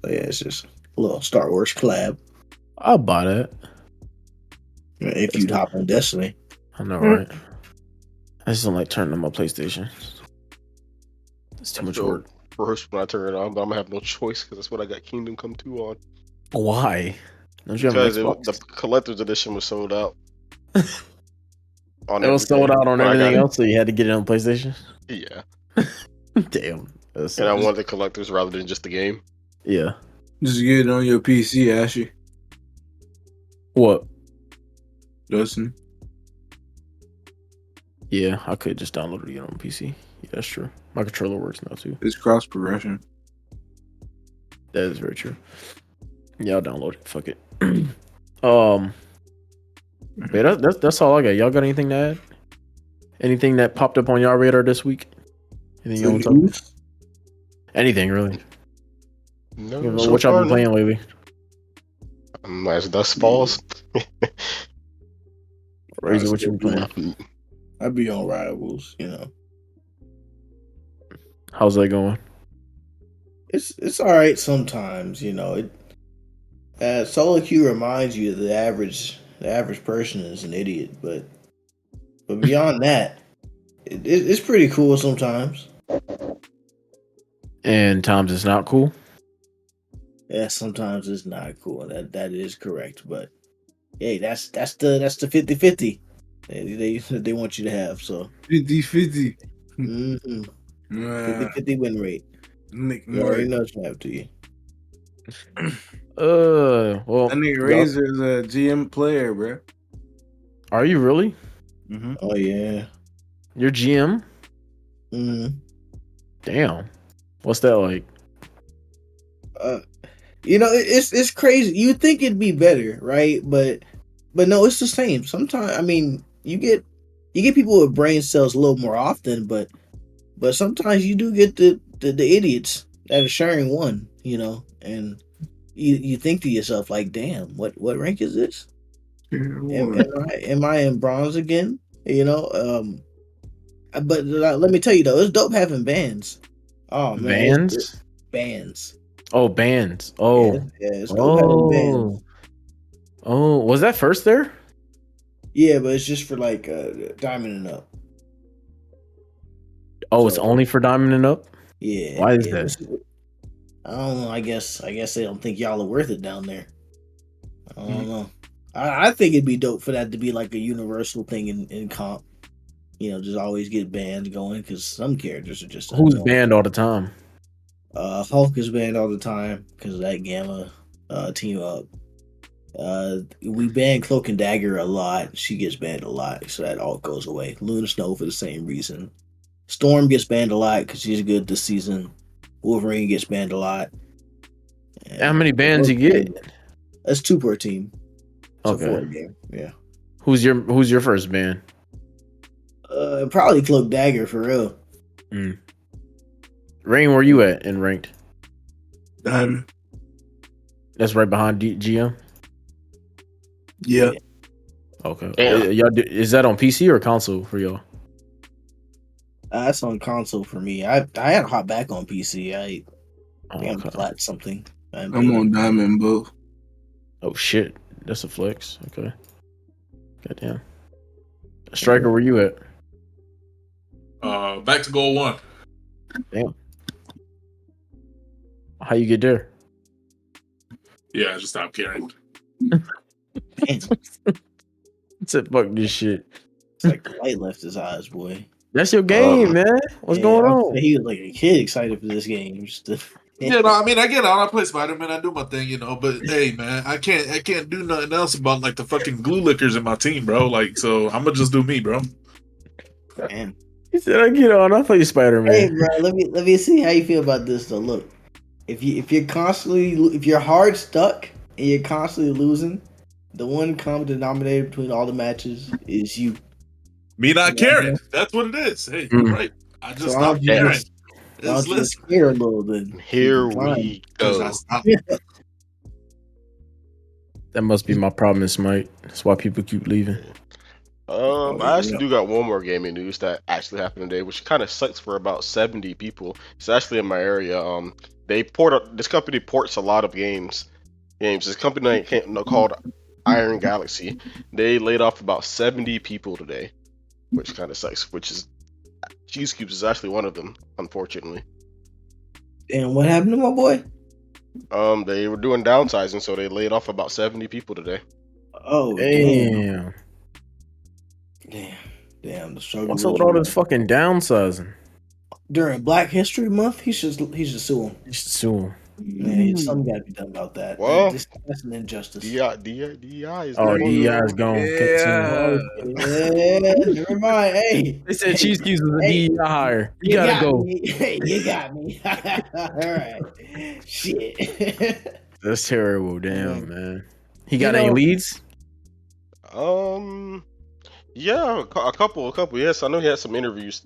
So yeah, it's just a little Star Wars collab. I'll buy that If you'd hop on Destiny. I know, right? I just don't like turning on my PlayStation. It's too much work. First, when I turn it on, but I'm gonna have no choice because that's what I got Kingdom Come 2 on. Why? Don't you have an Xbox? The collector's edition was sold out. It was sold out on everything else, so you had to get it on PlayStation? Yeah. Damn. And I wanted the collectors rather than just the game. Yeah. Just get it on your PC, Ashy. What? Dustin. Yeah, I could just download it again on PC. Yeah, that's true. My controller works now too. It's cross progression. That is very true. Yeah, I'll download it. Fuck it. Yeah, that's all I got. Y'all got anything to add? Anything that popped up on y'all radar this week? Anything you want to talk about? Anything really? No. What y'all been playing lately? As dust falls. Razor, what you been playing? I'd be on Rivals, you know. How's that going? It's all right sometimes, you know. Solo queue reminds you that the average person is an idiot, but beyond that, it's pretty cool sometimes. And times it's not cool. Yeah, sometimes it's not cool. That is correct, but hey, that's the 50-50 they want you to have. So 50-50. 50-50 win rate. Nick You already know it's have to you. Well, that nigga Razor is a GM player, bro. Are you really? Mm-hmm. Oh yeah, you're GM. Damn, what's that like? You know, it's crazy. You think it'd be better, right? But no, it's the same. Sometimes, I mean, you get people with brain cells a little more often, but sometimes you do get the idiots that are sharing one, you know, and you think to yourself like, damn, what rank is this? Am I in bronze again? You know, but let me tell you though, it's dope having bands. Oh man, bands. Oh, bands. Oh, yeah, it's dope having bands. Oh, was that first there? Yeah, but it's just for like diamond and up. Oh, so, it's only for diamond and up? Yeah. Why is that? I don't know. I guess they don't think y'all are worth it down there. I don't know. I think it'd be dope for that to be like a universal thing in comp. Just always get bans going because some characters are just Who's annoying. banned all the time? Hulk is banned all the time because of that Gamma team up. We ban Cloak and Dagger a lot. She gets banned a lot, so that all goes away. Luna Snow for the same reason. Storm gets banned a lot because she's good this season. Wolverine gets banned a lot. How many bans you get? That's 2 per team. So Okay. 4 a game. Yeah. Who's your first ban? Probably Cloak Dagger for real. Rain, where you at in ranked? Diamond. That's right behind GM. Yeah. Okay. Damn. Is that on PC or console for y'all? That's on console for me. I had to hop back on PC. I think I'm Okay. flat something. I'm on Diamond both. Oh shit, that's a flex. Okay. Goddamn. Striker, where you at? Back to goal 1. Damn. How you get there? Yeah, just stop caring. Damn. Said fuck this shit. It's like the light left his eyes, boy. That's your game, man. What's Yeah, going I on? was saying he was like a kid excited for this game. Yeah, no, I mean, I get out. I play Spider-Man. I do my thing, But hey, man, I can't do nothing else about like the fucking glue lickers in my team, bro. Like, so I'm gonna just do me, bro. Man. He said, "I get on. I play Spider-Man." Hey, bro, let me see how you feel about this though. Look, if you're hard stuck and you're constantly losing, the one common denominator between all the matches is you. Me not caring. That's what it is. Hey, you're right. I just So stopped Yeah. caring. I'll just care a little then. Here we go. That must be my problem, Smite. That's why people keep leaving. I actually do got one more gaming news that actually happened today, which kind of sucks for about 70 people. It's actually in my area. This company ports a lot of games. This company called Iron Galaxy. They laid off about 70 people today, which kind of sucks. Which is Cheese Cubes is actually one of them, unfortunately. And what happened to my boy? They were doing downsizing, so they laid off about 70 people today. Oh Damn. Damn. The struggle. What's up with all this fucking downsizing? During Black History Month, he should sue him. You should sue him. Man, something got to be done about that. Well, That's an injustice. DEI is Oh, no DEI longer- is gone. Yeah. Yeah, never mind. Hey, They said Cheese Cubes was a DEI hire. You gotta got go. me. Hey, you got me. All right. Shit. That's terrible. Damn, man. He got You any know- leads? Yeah, a couple. Yes, I know he had some interviews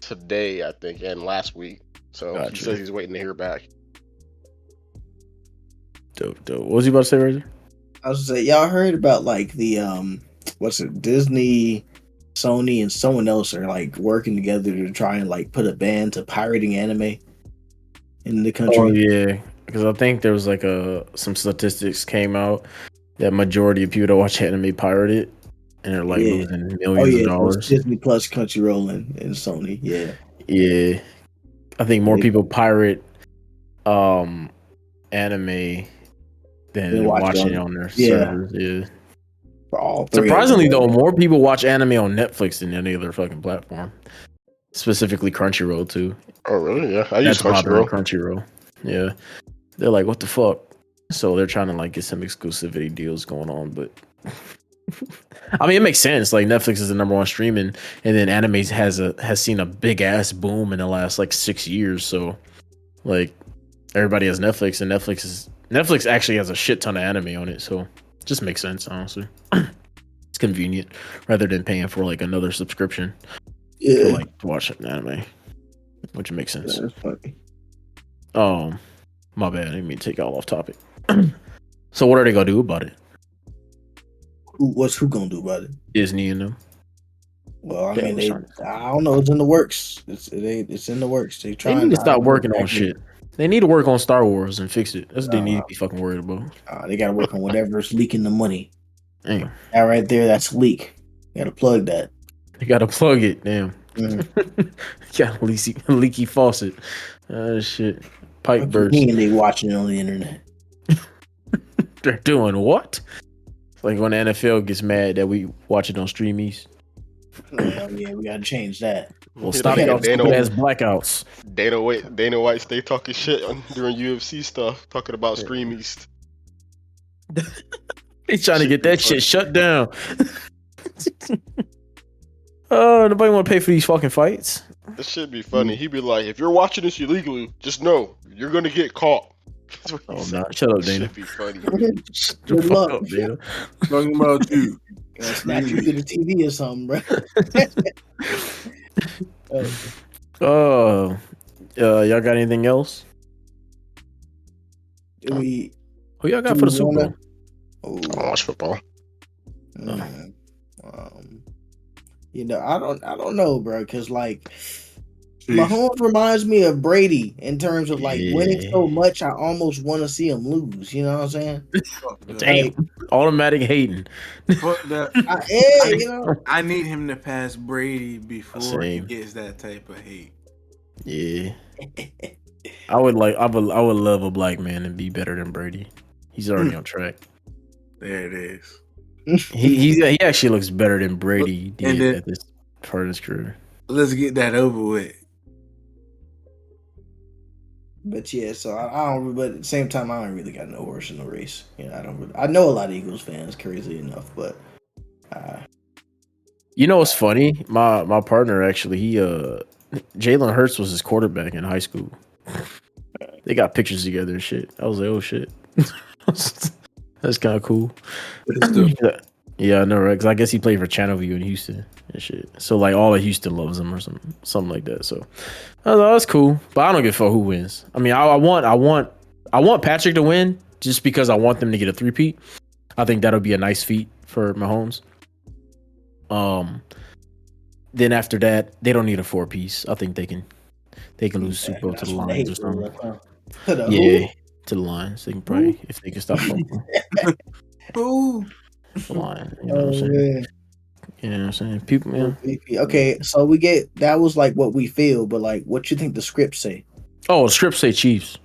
today, I think, and last week. So Gotcha. he says he's waiting to hear back. Dope. What was he about to say, Razor? I was gonna say, y'all heard about like the what's it? Disney, Sony, and someone else are like working together to try and like put a ban to pirating anime in the country. Oh yeah, because I think there was like some statistics came out that majority of people that watch anime pirate it, and they're like Yeah. losing Oh millions yeah, of so dollars. it's Disney Plus, Crunchyroll, and Sony. Yeah. Yeah, I think more Yeah. people pirate anime than watching it on their servers. Yeah. For all three. Surprisingly though, more people watch anime on Netflix than any other fucking platform. Specifically Crunchyroll too. Oh, really? Yeah, I use That's popular on Crunchyroll. Crunchyroll. Yeah. They're like, what the fuck? So they're trying to like get some exclusivity deals going on, but I mean it makes sense. Like Netflix is the number one streaming, and then anime has seen a big ass boom in the last like 6 years. So like everybody has Netflix, and Netflix actually has a shit ton of anime on it, so it just makes sense, honestly. It's convenient rather than paying for like another subscription for like to watch an anime, which makes sense. That's funny. My bad. I didn't mean to take y'all off topic. So what are they gonna do about it? Who gonna do about it? Disney and them. Well, I Yeah, mean, I don't know. It's in the works. It's in the works. They They trying need to stop working on actually- shit. They need to work on Star Wars and fix it. That's what they need to be fucking worried about. They got to work on whatever's leaking the money. Damn. That right there, that's a leak. You got to plug that. You gotta plug it. Damn. Mm. Got a leaky faucet. Shit. Pipe burst. And they watching it on the internet. They're doing what? Like when the NFL gets mad that we watch it on Streamies. Yeah, we gotta change that. Well, He stop like y'all Dana, stupid ass blackouts. Dana White stay talking shit during UFC stuff, talking about streamies. He's trying to Shit get be that funny. shit shut down. Oh, nobody want to pay for these fucking fights. This should be funny. He'd be like, if you're watching this illegally, just know you're gonna get caught. That's what he Oh, said. no. Shut up, This Dana. should be funny. Shut the Good fuck luck. up, Dana. Talking about you. Gonna snap you to the TV or something, bro. Y'all got anything else? Do we? Who y'all got Do for the we Super wanna- Bowl? I don't watch football. Mm, I don't know, bro, because like Mahomes reminds me of Brady in terms of like winning so much. I almost want to see him lose. You know what I'm saying? Damn. Automatic hating. Fuck that. I need him to pass Brady before Same. he gets that type of hate. Yeah. I would love a black man and be better than Brady. He's already on track. There it is. He actually looks better than Brady And did then- at this part of his career. Let's get that over with. But yeah, so I don't. But at the same time, I don't really got no horse in the race. I don't. Really, I know a lot of Eagles fans, crazy enough, but You know what's funny? My partner actually, Jalen Hurts was his quarterback in high school. They got pictures together and shit. I was like, oh shit. That's kind of cool. Yeah, I know, right? Because I guess he played for Channelview in Houston and shit. So like all of Houston loves him or something like that. So I was like, that's cool. But I don't give a fuck who wins. I mean, I want Patrick to win just because I want them to get a three-peat. I think that'll be a nice feat for Mahomes. Then after that, they don't need a 4-piece. I think they can lose Super Bowl to the Lions or something. Yeah, to the Lions. They can probably if they can stop fumbling. Ooh. The Lions. You know what I'm saying? You know what I'm saying? People, man. Okay, so that was like what we feel, but like what you think the scripts say? Oh, the scripts say Chiefs.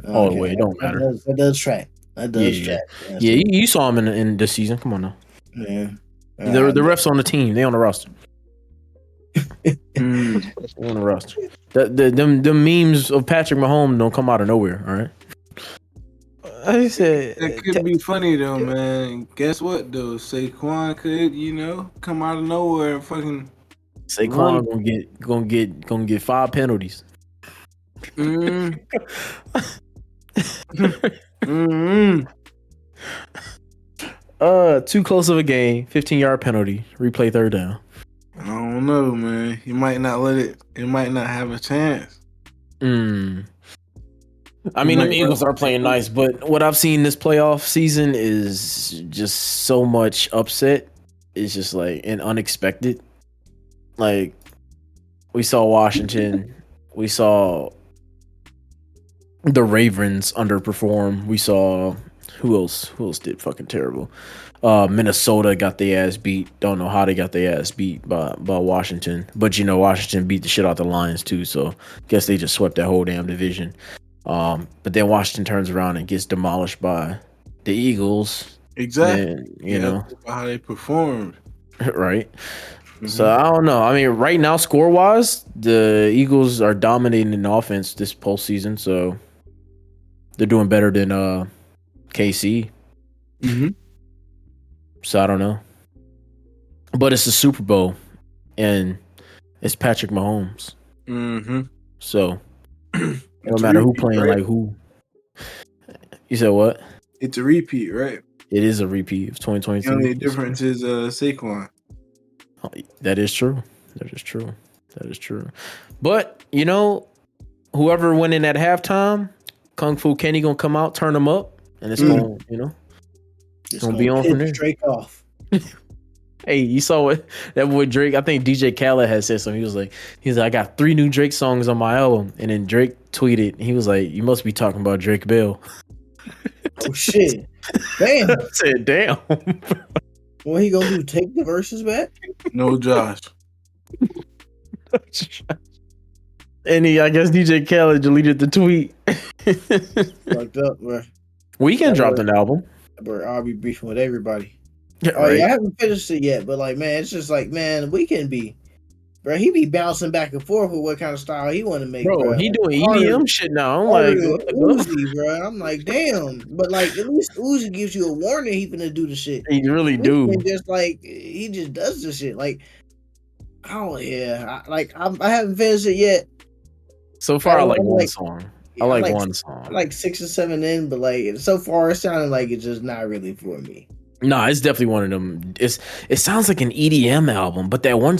All the way, it don't matter. That does track. That does track. Yeah, you saw him in this season. Come on now. Yeah. The refs on the team. They on the roster. They on the roster. The memes of Patrick Mahomes don't come out of nowhere. All right. I said That could be funny though, man. Guess what though? Saquon could, come out of nowhere and fucking Saquon gonna get 5 penalties. Too close of a game. 15-yard penalty. Replay third down. I don't know, man. He might not let it. It might not have a chance. I mean, the Eagles are playing nice, but what I've seen this playoff season is just so much upset. It's just like and unexpected. Like we saw Washington, we saw the Ravens underperform. We saw who else did fucking terrible. Minnesota got their ass beat. Don't know how they got their ass beat by Washington, but Washington beat the shit out the Lions too. So guess they just swept that whole damn division. But then Washington turns around and gets demolished by the Eagles. Exactly. And, you know how they performed. right. So I don't know. I mean, right now, score wise, the Eagles are dominating in offense this postseason. So they're doing better than KC. So I don't know. But it's the Super Bowl, and it's Patrick Mahomes. So it don't matter who playing like who. You said what? It's a repeat, right? It is a repeat of 2022. The only difference is Saquon. That is true. That is true. That is true. But whoever went in at halftime, Kung Fu Kenny gonna come out, turn them up, and it's gonna, it's gonna be on from there. Drake off. Hey, you saw what that boy Drake? I think DJ Khaled had said something. He was like, I got 3 new Drake songs on my album, and then Drake tweeted, he was like, you must be talking about Drake Bell. Oh shit! Damn. I said, damn. What he gonna do? Take the verses back? No, Josh. And I guess DJ Khaled deleted the tweet. Fucked up, bro. Weekend dropped an album. Bro, I'll be beefing with everybody. Yeah, Oh yeah, I right. haven't finished it yet, but like, man, it's just like, man, we can be, bro. He be bouncing back and forth with what kind of style he want to make, Bro, bro. he Like, doing harder, EDM shit now. I'm harder like, than what the go? Uzi, bro. I'm like, damn. But like, at least Uzi gives you a warning he finna do the shit. He really Weeknd do. just like he just does the shit. Like, oh yeah, I haven't finished it yet. So far, I like I'm one like, song. I I'm like like, one I'm song. like 6 or 7 in, but like so far, it sounded like it's just not really for me. Nah, it's definitely one of them. It sounds like an EDM album, but that one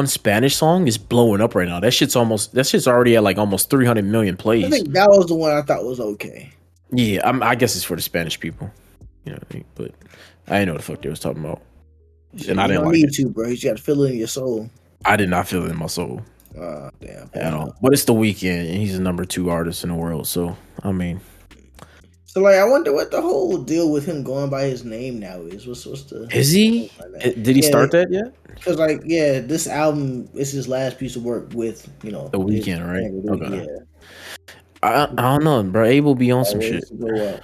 Spanish song is blowing up right now. That shit's already at like almost 300 million I plays. think that was the one I thought was okay. Yeah, I guess it's for the Spanish people, you know what I mean? But I didn't know what the fuck they was talking about, and I You didn't don't like need it. to, bro. You just got to feel it in your soul. I did not feel it in my soul Damn. at all. But it's The Weeknd, and he's the number 2 artist in the world. So I mean, So like, I wonder what the whole deal with him going by his name now is. What's the is he? Did he yeah? start that yet? Because like yeah, this album is his last piece of work with The his Weeknd, right? Okay. yeah. I don't know, bro. Abel be on some Always shit. to go up.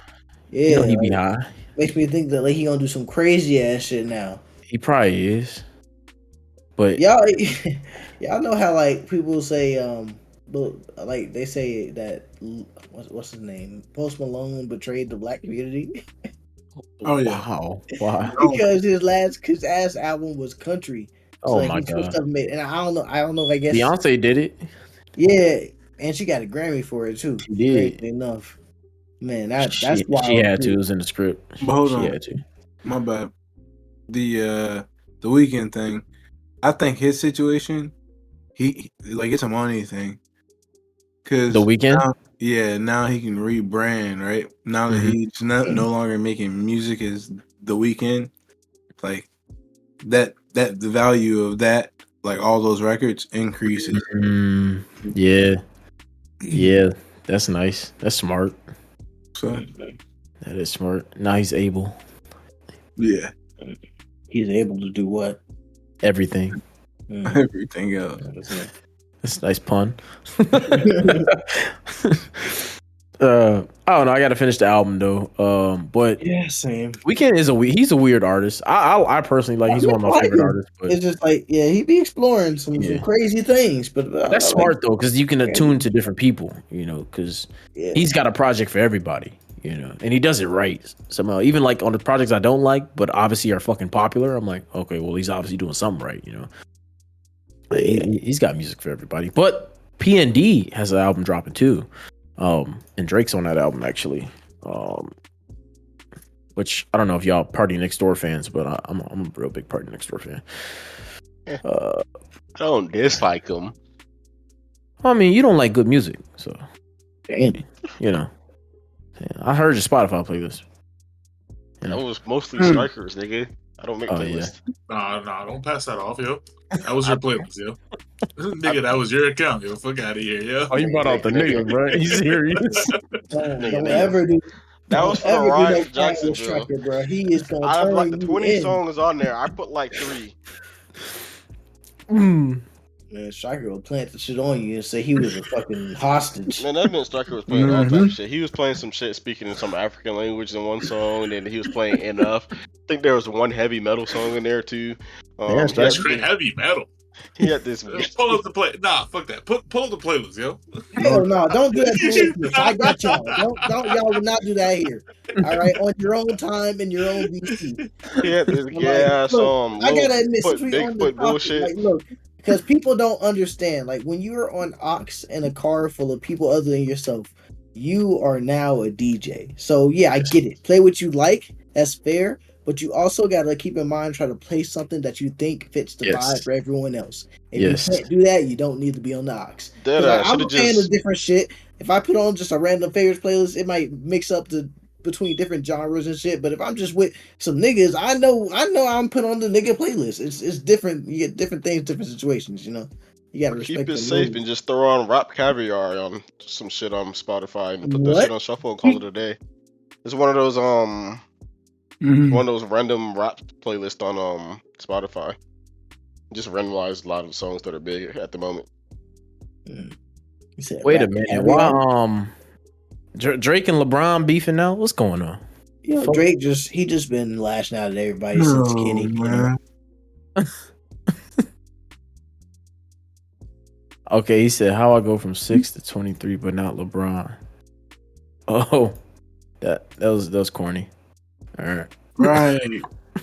You know Yeah, he be like, high. makes me think that like he gonna do some crazy ass shit now. He probably is. But Y'all, y'all know how like people say but like they say that what's his name, Post Malone betrayed the black community Oh yeah. wow, why? because his ass album was country. So Oh like my he switched god, up and made, and I don't know. I guess Beyonce did it. yeah, and she got a Grammy for it too. She did. Crazy enough, man. That's She wild had to. It too. was in the script. But hold She on, had to. my bad. The weekend thing. I think his situation, he like it's a money thing. The Cause Weeknd. now he can rebrand, right? Now that Mhm. he's no longer making music as the weekend, like that the value of that, like all those records increases. Yeah, yeah. That's nice. That's smart. So That is smart. Now he's able. yeah, He's able to do what? Everything. everything else. That's a nice pun. I don't know. I got to finish the album though. But Yeah, same. Weeknd is he's a weird artist. I personally like. He's one of my favorite artists. But It's just like yeah, he be exploring some yeah, crazy things, but that's like smart though because you can attune to different people. You know, because yeah. he's got a project for everybody. You know, and he does it right somehow. Even like on the projects I don't like, but obviously are fucking popular. I'm like, okay, well he's obviously doing something right. You know, like, he's got music for everybody. But PND has an album dropping too. And Drake's on that album actually. Which I don't know if y'all Party Next Door fans, but I'm a real big Party Next Door fan. I don't dislike him. I mean, you don't like good music, so Damn. you know. Yeah, I heard your Spotify playlist. You That know. was mostly strikers, nigga. I don't make Oh, playlists. Nah, don't pass that off, yo. That was your playlist, yo. Nigga, that was your account, yo. Fuck out of here, yo. Oh, you brought out the nigga, bro. You serious? Don't ever do. That Don't was for the ever do ride no to crime with Jacksonville. Striker, bro. He is gonna I have like turn the you 20 in. songs on there. I put like 3. Man, Striker will plant the shit on you and say he was a fucking hostage. Man, that meant Striker was playing all types of shit. He was playing some shit speaking in some African language in one song, and then he was playing Enough. I think there was one heavy metal song in there too. Yeah, he had Straight heavy metal. He had this. Pull up the play. Nah, fuck that. Pull up the playlist, yo. Hell no, don't do that to us. I got y'all. Don't y'all will not do that here. All right, on your own time and your own VC. He had this Like, gas look, I gotta admit, put since we on the Bigfoot topic, bullshit. like, look, because people don't understand. Like, when you're on Ox in a car full of people other than yourself, you are now a DJ. So yeah, I get it. Play what you like. That's fair. But you also gotta keep in mind, try to play something that you think fits the vibe for everyone else. If you can't do that, you don't need to be on the Ox. I'm a fan of different shit. If I put on just a random favorites playlist, it might mix up between different genres and shit. But if I'm just with some niggas, I know I'm put on the nigga playlist. It's different. You get different things, different situations. You know, you gotta respect. Keep it safe and just throw on Rap Caviar on some shit on Spotify and put that shit on shuffle and call it a day. It's one of those one of those random rap playlists on Spotify. Just randomize a lot of songs that are big at the moment. Wait a minute. Why Drake and LeBron beefing now? What's going on? You know, Fuck. Drake he just been lashing out at everybody since No, Kenny. man. Okay, he said, "How I go from 6 to 23, but not LeBron." Oh, that was corny. All right. Right.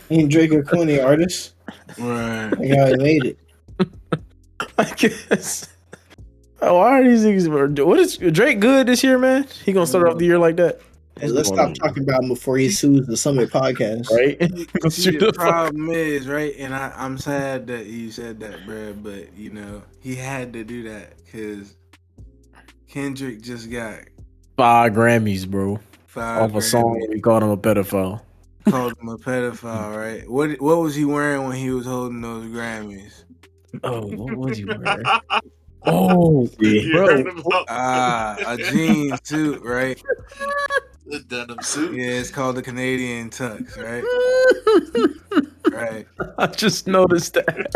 Ain't Drake a corny artist? Right. Like how he made it. I guess. Why are these niggas? What is Drake good this year, man? He gonna start off the year like that? Hey, let's stop talking about him before he sues the Summit podcast. Right? See, the problem is, right, and I'm sad that you said that, bro, but, you know, he had to do that because Kendrick just got 5 Grammys, bro. 5 Off a song Grammys. we called him a pedophile. Called him a pedophile, right? What was he wearing when he was holding those Grammys? Oh, what was he wearing? Oh, You bro. heard about A jean suit, right? the denim suit? Yeah, it's called the Canadian Tux, right? Right. I just noticed that.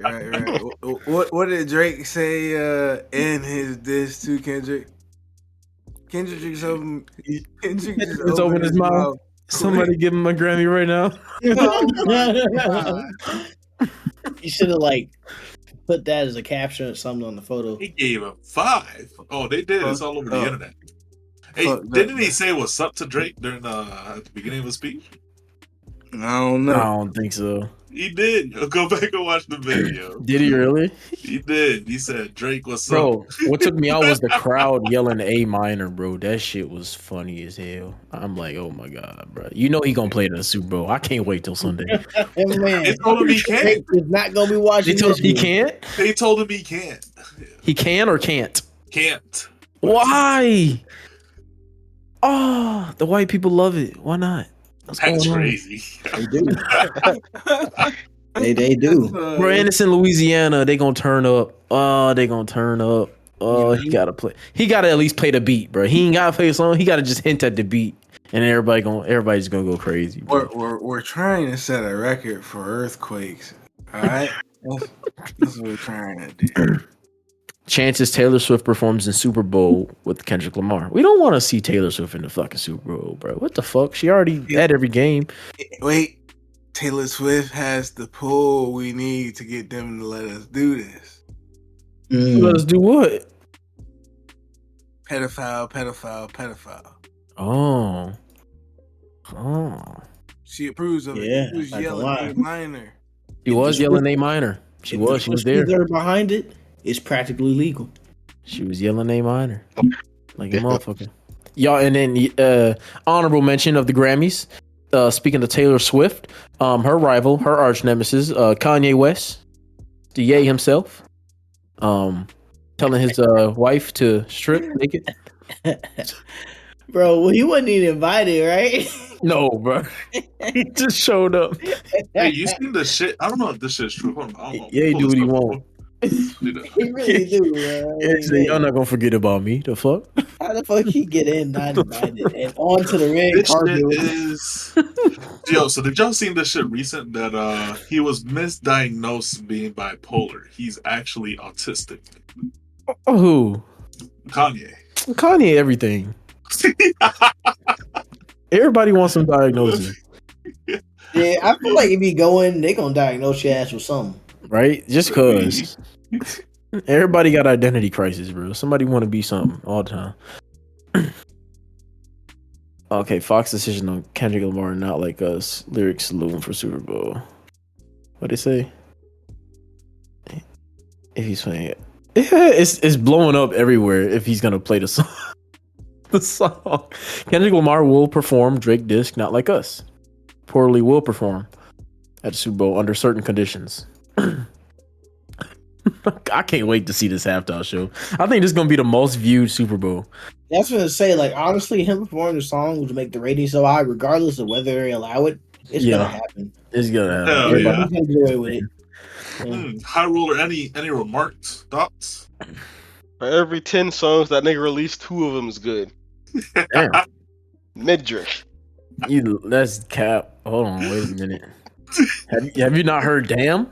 Right. What did Drake say in his diss to Kendrick? Kendrick just opened his mouth. Somebody give him a Grammy right now. Oh my God. You should have put that as a caption or something on the photo. He gave him 5. Oh, they did. It's all over the internet. Hey, Fuck didn't that. he say what's up to Drake during at the beginning of his speech? I don't know. I don't think so. He did. Go back and watch the video. Did he really? He did. He said, Drake, what's Bro, up? what took me out was the crowd yelling A minor, bro. That shit was funny as hell. I'm like, oh my God, bro. You know he gonna play it in the Super Bowl. I can't wait till Sunday. Hey, man, They told him he can't. Drake is not gonna be watching this. He game. can't? They told him he can't. He can or can't? Can't. Why? Oh, the white people love it. Why not? What's That's going on? crazy. They do. they do. Bro, and it's in Louisiana. They gonna turn up. Oh, they gonna turn up. Oh, he gotta play. He gotta at least play the beat, bro. He ain't gotta play a song. He gotta just hint at the beat, and everybody's gonna go crazy. Bro. We're trying to set a record for earthquakes. All right, that's what we're trying to do. Chances Taylor Swift performs in Super Bowl with Kendrick Lamar. We don't want to see Taylor Swift in the fucking Super Bowl, bro. What the fuck? She already had every game. Wait, Taylor Swift has the pull we need to get them to let us do this. Let us do what? Pedophile. Oh. She approves of Yeah, it. She was not gonna yelling lie. A minor. She was yelling A minor. She was there. There behind it. It's practically legal. She was yelling A minor. Like a motherfucker. Y'all, and then honorable mention of the Grammys. Speaking of Taylor Swift, her rival, her arch nemesis, Kanye West, the Ye himself, telling his wife to strip naked. Bro, well, he wasn't even invited, right? No, bro. He just showed up. Hey, you seen the shit? I don't know if this shit's true. Hold on, I don't know. Yeah, he do what he want. He really do, bro. He said, y'all not gonna forget about me. The fuck? How the fuck he get in not invited and on to the red This carpet? shit is... Yo, so did y'all seen this shit recent that he was misdiagnosed being bipolar? He's actually autistic. Oh, who? Kanye. Kanye, everything. Everybody wants some diagnosis, Yeah, I feel like if you go in, they gonna diagnose your ass with something. right? Just cause. Everybody got identity crisis, bro. Somebody want to be something all the time. Okay, Fox decision on Kendrick Lamar, not like us. Lyrics saluting for Super Bowl. What they say? If he's playing it, it's blowing up everywhere. If he's gonna play the song, Kendrick Lamar will perform Drake disc, not like us. Poorly will perform at the Super Bowl under certain conditions. I can't wait to see this halftime show. I think this is gonna be the most viewed Super Bowl. That's what I say. Like, honestly, him performing the song would make the ratings so high, regardless of whether they allow it. It's gonna happen. It's gonna happen. Hell Everybody- yeah. Everybody's gonna enjoy with it. High Roller, any remarks, thoughts? For every 10 songs that nigga released, 2 of them is good. Damn. Midrick. That's cap. Hold on, wait a minute. Have you not heard Damn?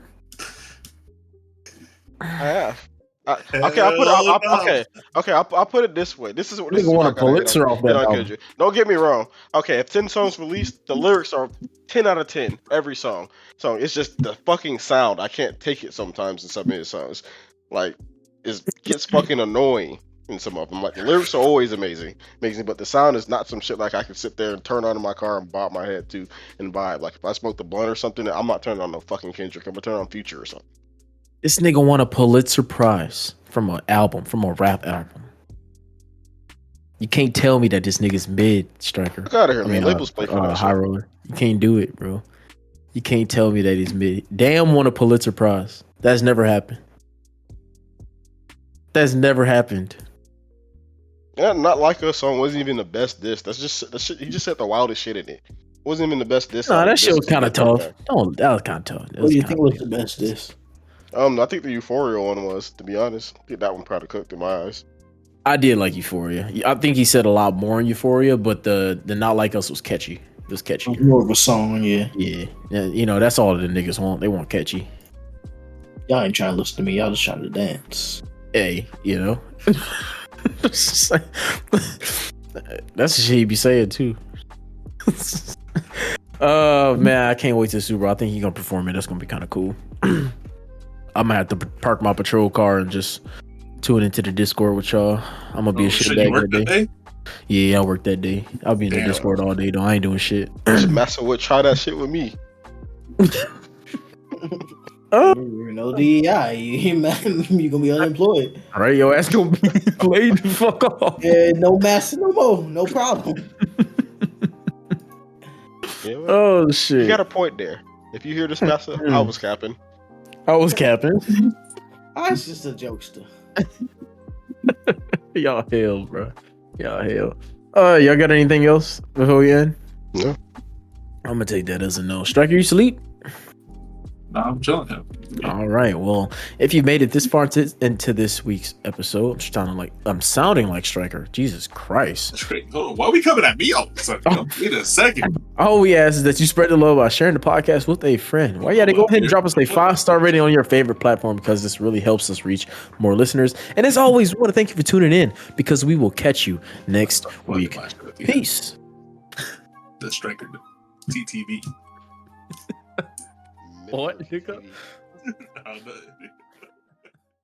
I have. Okay, I'll put it. Hell no. Okay. I'll put it this way. This is Nigga where won I a gotta Pulitzer off hit that on album. Kendrick. Don't get me wrong. Okay, if 10 songs released, the lyrics are 10 out of 10 every song. So it's just the fucking sound. I can't take it sometimes in some of his songs. Like, it gets fucking annoying in some of them. Like the lyrics are always amazing, but the sound is not some shit like I can sit there and turn on in my car and bob my head to and vibe. Like if I smoke the blunt or something, I'm not turning on no fucking Kendrick. I'm gonna turn on Future or something. This nigga won a Pulitzer Prize from a rap album. You can't tell me that this nigga's mid, Striker. Look out of here, man. Labels play for that high shit. roller. You can't do it, bro. You can't tell me that he's mid. Damn won a Pulitzer Prize. That's never happened. That's never happened. Yeah, Not Like Us song wasn't even the best diss. That's shit. He just said the wildest shit in it. Wasn't even the best diss. No, that shit was kind of tough. No, that was kind of tough. What do you think was the best diss? I think the Euphoria one was, to be honest. I think that one probably cooked in my eyes. I did like Euphoria. I think he said a lot more in Euphoria, but the Not Like Us was catchy. It was catchy. More of a song, yeah. Yeah. You know, that's all the niggas want. They want catchy. Y'all ain't trying to listen to me. Y'all just trying to dance. Hey, you know. That's the shit he be saying too. Man, I can't wait to Super Bowl. I think he's gonna perform it. That's gonna be kind of cool. I'm gonna have to park my patrol car and just tune into the Discord with y'all. I'm gonna be a shit bag that day. Yeah, I work that day. I'll be in the Discord all day though. I ain't doing shit. Messing with, try that shit with me. You know, DEI, you gonna be unemployed. All right, your ass gonna be laid the fuck off. Yeah, no mask no more. No problem. Yeah, well, Oh shit. you got a point there. If you hear this, Massa, I was capping. I was capping. I was just a jokester. Y'all hell, bro. Y'all hell. Y'all got anything else before we end? No. I'm gonna take that as a no. Striker, you sleep? Nah, I'm chilling him. All right. Well, if you made it this far into this week's episode, I'm sounding like Striker. Jesus Christ. That's great. Hold on, why are we coming at me all of a sudden? Wait a second. All we ask is that you spread the love by sharing the podcast with a friend. Why you gotta go ahead and drop us a 5-star rating on your favorite platform, because this really helps us reach more listeners. And as always, we want to thank you for tuning in, because we will catch you next week. Peace. The Striker TTV. What? Oh, no.